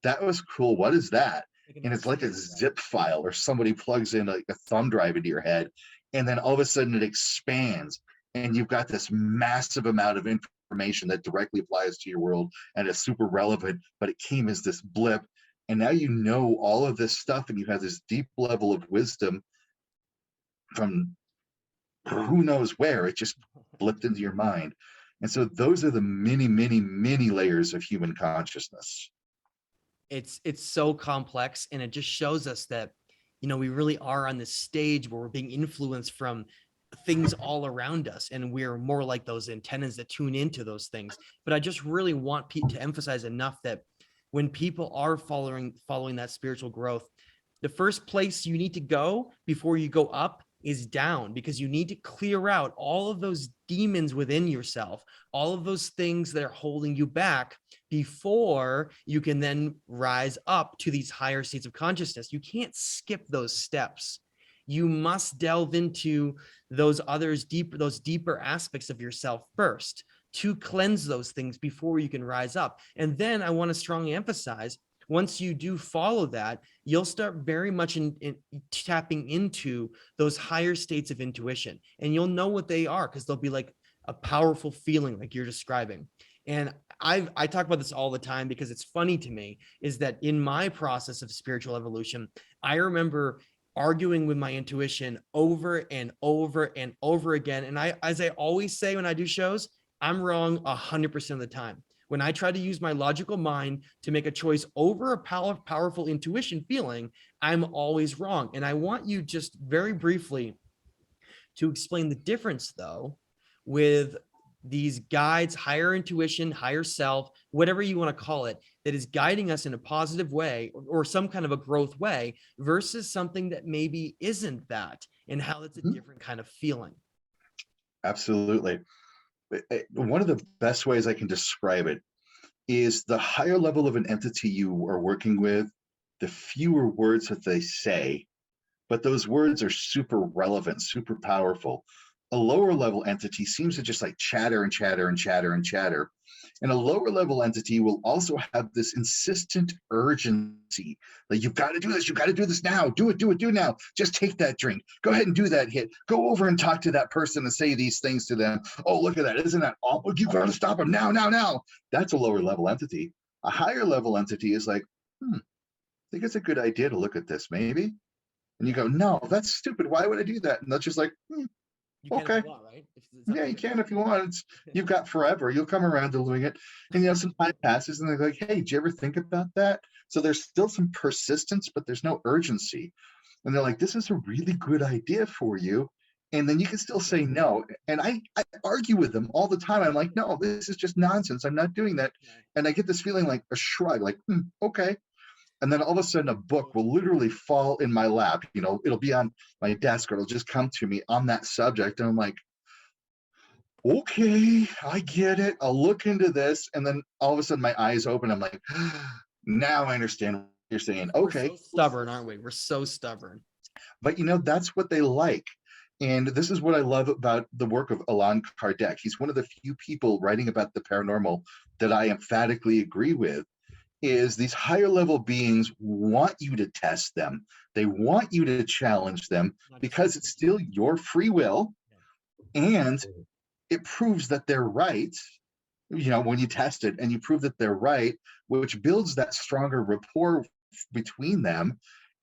that was cool. What is that? And it's like a zip file, or somebody plugs in like a thumb drive into your head, and then all of a sudden it expands, and you've got this massive amount of information that directly applies to your world and is super relevant, but it came as this blip. And now you know all of this stuff, and you have this deep level of wisdom from who knows where. It just blipped into your mind. And so those are the many, many, many layers of human consciousness. It's so complex, and it just shows us that, we really are on this stage where we're being influenced from things all around us, and we're more like those antennas that tune into those things. But I just really want to emphasize enough that when people are following that spiritual growth, the first place you need to go before you go up is down, because you need to clear out all of those demons within yourself, all of those things that are holding you back, before you can then rise up to these higher states of consciousness. You can't skip those steps. You must delve into those deeper aspects of yourself first, to cleanse those things before you can rise up. And then I want to strongly emphasize, once you do follow that, you'll start very much in tapping into those higher states of intuition, and you'll know what they are, because they'll be like a powerful feeling like you're describing. And I talk about this all the time, because it's funny to me, is that in my process of spiritual evolution, I remember arguing with my intuition over and over and over again. And as I always say when I do shows, I'm wrong 100% of the time. When I try to use my logical mind to make a choice over a powerful intuition feeling, I'm always wrong. And I want you just very briefly to explain the difference, though, with these guides, higher intuition, higher self, whatever you want to call it, that is guiding us in a positive way, or some kind of a growth way, versus something that maybe isn't that, and how it's a different kind of feeling. Absolutely. One of the best ways I can describe it is, the higher level of an entity you are working with, the fewer words that they say, but those words are super relevant, super powerful. A lower level entity seems to just like chatter and chatter and chatter and chatter. And a lower level entity will also have this insistent urgency. Like, you've got to do this. You've got to do this now. Do it now. Just take that drink. Go ahead and do that hit. Go over and talk to that person and say these things to them. Oh, look at that. Isn't that awful? You've got to stop them now. That's a lower level entity. A higher level entity is like, I think it's a good idea to look at this, maybe. And you go, no, that's stupid. Why would I do that? And that's just like, You can okay. if you want, right? Yeah, you can if you want. You've got forever. You'll come around to doing it. And some time passes and they're like, hey, did you ever think about that? So there's still some persistence, but there's no urgency. And they're like, this is a really good idea for you. And then you can still say no. And I argue with them all the time. I'm like, no, this is just nonsense. I'm not doing that. And I get this feeling like a shrug, like, okay. And then all of a sudden a book will literally fall in my lap. It'll be on my desk, or it'll just come to me on that subject. And I'm like, okay, I get it. I'll look into this. And then all of a sudden my eyes open. I'm like, now I understand what you're saying. Okay. We're so stubborn, aren't we? We're so stubborn. But that's what they like. And this is what I love about the work of Allan Kardec. He's one of the few people writing about the paranormal that I emphatically agree with. Is these higher level beings want you to test them. They want you to challenge them, because it's still your free will, and it proves that they're right. When you test it and you prove that they're right, which builds that stronger rapport between them.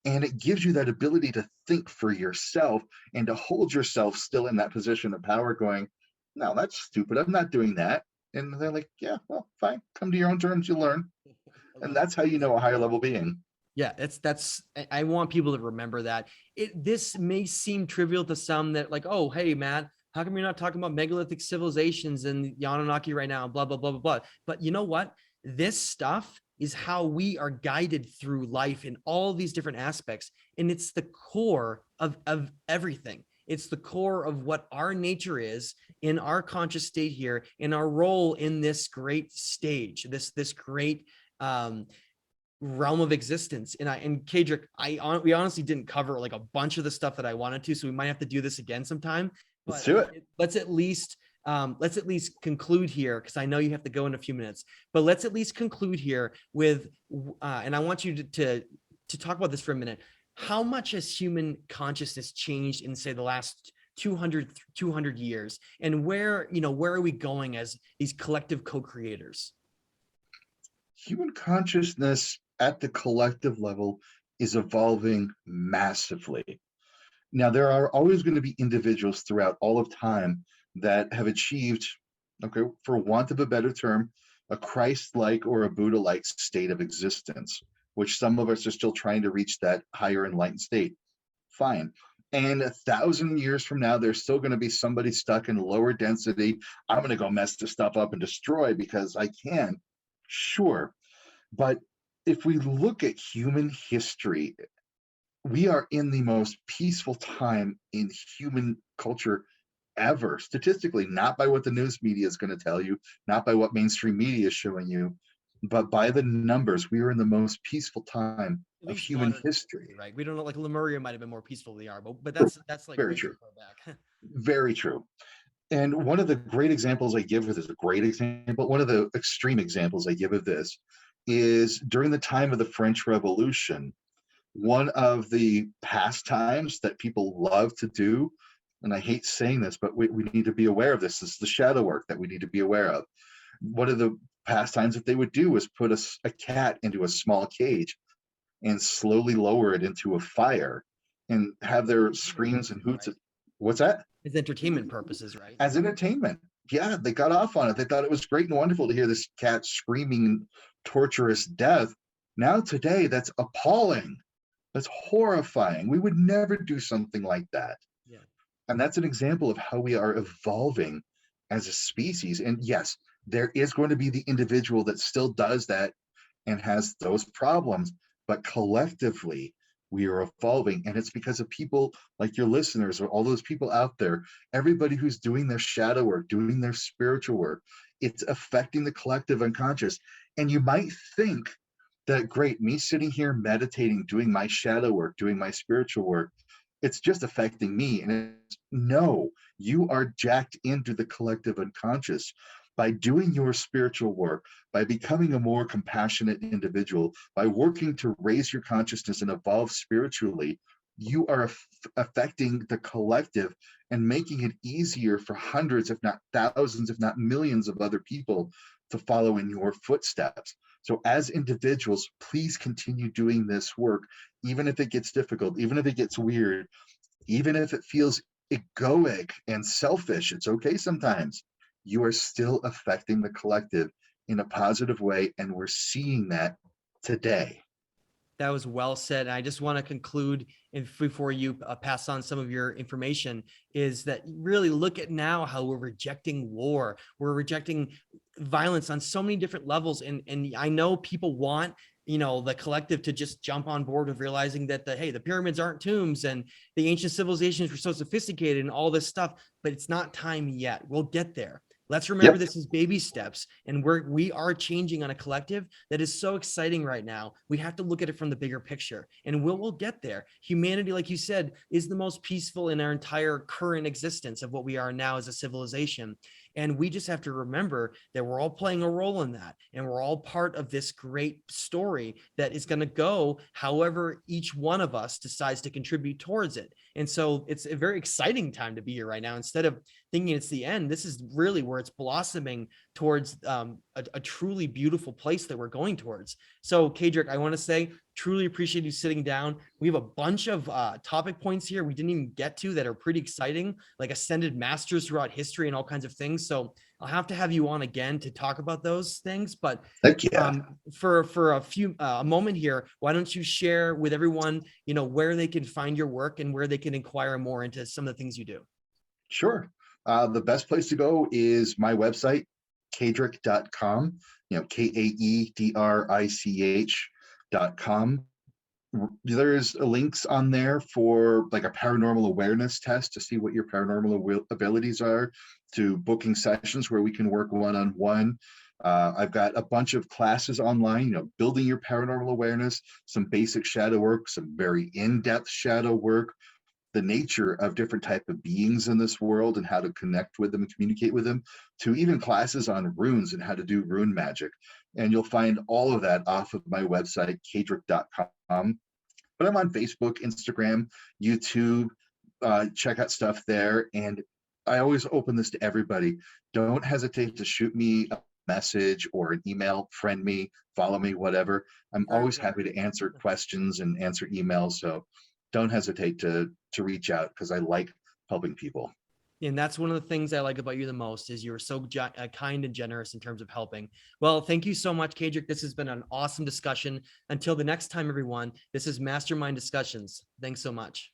And it gives you that ability to think for yourself and to hold yourself still in that position of power, going, no, that's stupid. I'm not doing that. And they're like, yeah, well, fine. Come to your own terms, you learn. I And love that's how you know a higher level being. Yeah, that's I want people to remember that. This may seem trivial to some, that like, oh, hey, Matt, how come you're not talking about megalithic civilizations and the Anunnaki right now? Blah, blah, blah, blah, blah. But you know what? This stuff is how we are guided through life in all these different aspects. And it's the core of everything. It's the core of what our nature is in our conscious state here, in our role in this great stage, this great realm of existence. And Kaedrich, we honestly didn't cover like a bunch of the stuff that I wanted to, so we might have to do this again sometime. Let's But do it. let's at least conclude here, because I know you have to go in a few minutes. But let's at least conclude here with, and I want you to talk about this for a minute. How much has human consciousness changed in, say, the last 200 years, and where are we going as these collective co-creators? Human consciousness at the collective level is evolving massively. Now, there are always going to be individuals throughout all of time that have achieved, okay, for want of a better term, a Christ-like or a Buddha-like state of existence, which some of us are still trying to reach that higher enlightened state. Fine. And 1,000 years from now, there's still going to be somebody stuck in lower density. I'm going to go mess this stuff up and destroy because I can. Sure. But if we look at human history, we are in the most peaceful time in human culture ever, statistically, not by what the news media is going to tell you, not by what mainstream media is showing you, but by the numbers. We are in the most peaceful time At of least human modern history. history, right? We don't know, like Lemuria might have been more peaceful than they are, but that's like Very way too true. far back. Very true. And one of the great examples I give of this, a great example, one of the extreme examples I give of this is during the time of the French Revolution. One of the pastimes that people love to do, and I hate saying this, but we need to be aware of this, is the shadow work that we need to be aware of. One of the pastimes that they would do was put a cat into a small cage and slowly lower it into a fire and have their screams and hoots. Right? What's that? It's entertainment purposes, right? As entertainment. Yeah, they got off on it. They thought it was great and wonderful to hear this cat screaming torturous death. Now, today, that's appalling. That's horrifying. We would never do something like that. Yeah. And that's an example of how we are evolving as a species. And yes, there is going to be the individual that still does that and has those problems, but collectively, we are evolving. And it's because of people like your listeners or all those people out there, everybody who's doing their shadow work, doing their spiritual work. It's affecting the collective unconscious. And you might think that, great, me sitting here meditating, doing my shadow work, doing my spiritual work, it's just affecting me. And no, you are jacked into the collective unconscious. By doing your spiritual work, by becoming a more compassionate individual, by working to raise your consciousness and evolve spiritually, you are affecting the collective and making it easier for hundreds, if not thousands, if not millions of other people to follow in your footsteps. So as individuals, please continue doing this work, even if it gets difficult, even if it gets weird, even if it feels egoic and selfish. It's okay sometimes. You are still affecting the collective in a positive way, and we're seeing that today. That was well said. And I just want to conclude, before you pass on some of your information, is that really look at now how we're rejecting war. We're rejecting violence on so many different levels. And I know people want, the collective to just jump on board of realizing that hey, the pyramids aren't tombs and the ancient civilizations were so sophisticated and all this stuff, but it's not time yet. We'll get there. Let's remember this is baby steps, and we are changing on a collective that is so exciting right now. We have to look at it from the bigger picture, and we'll get there. Humanity, like you said, is the most peaceful in our entire current existence of what we are now as a civilization. And we just have to remember that we're all playing a role in that, and we're all part of this great story that is going to go however each one of us decides to contribute towards it. And so it's a very exciting time to be here right now. Instead of thinking it's the end, this is really where it's blossoming towards a truly beautiful place that we're going towards. So Kaedrich, I want to say, truly appreciate you sitting down. We have a bunch of topic points here we didn't even get to that are pretty exciting, like ascended masters throughout history and all kinds of things. So I'll have to have you on again to talk about those things. But Heck yeah. for a moment here, why don't you share with everyone, where they can find your work and where they can inquire more into some of the things you do? Sure. The best place to go is my website, kaedrich.com, Kaedrich.com. There's links on there for like a paranormal awareness test to see what your paranormal abilities are, to booking sessions where we can work one-on-one. I've got a bunch of classes online, building your paranormal awareness, some basic shadow work, some very in-depth shadow work, the nature of different type of beings in this world and how to connect with them and communicate with them, to even classes on runes and how to do rune magic. And you'll find all of that off of my website, kaedrich.com. But I'm on Facebook, Instagram, YouTube. Check out stuff there. And I always open this to everybody. Don't hesitate to shoot me a message or an email, friend me, follow me, whatever. I'm always happy to answer questions and answer emails. So don't hesitate to reach out, because I like helping people. And that's one of the things I like about you the most, is you're so kind and generous in terms of helping. Well, thank you so much, Kaedrich. This has been an awesome discussion. Until the next time, everyone, this is Mastermind Discussions. Thanks so much.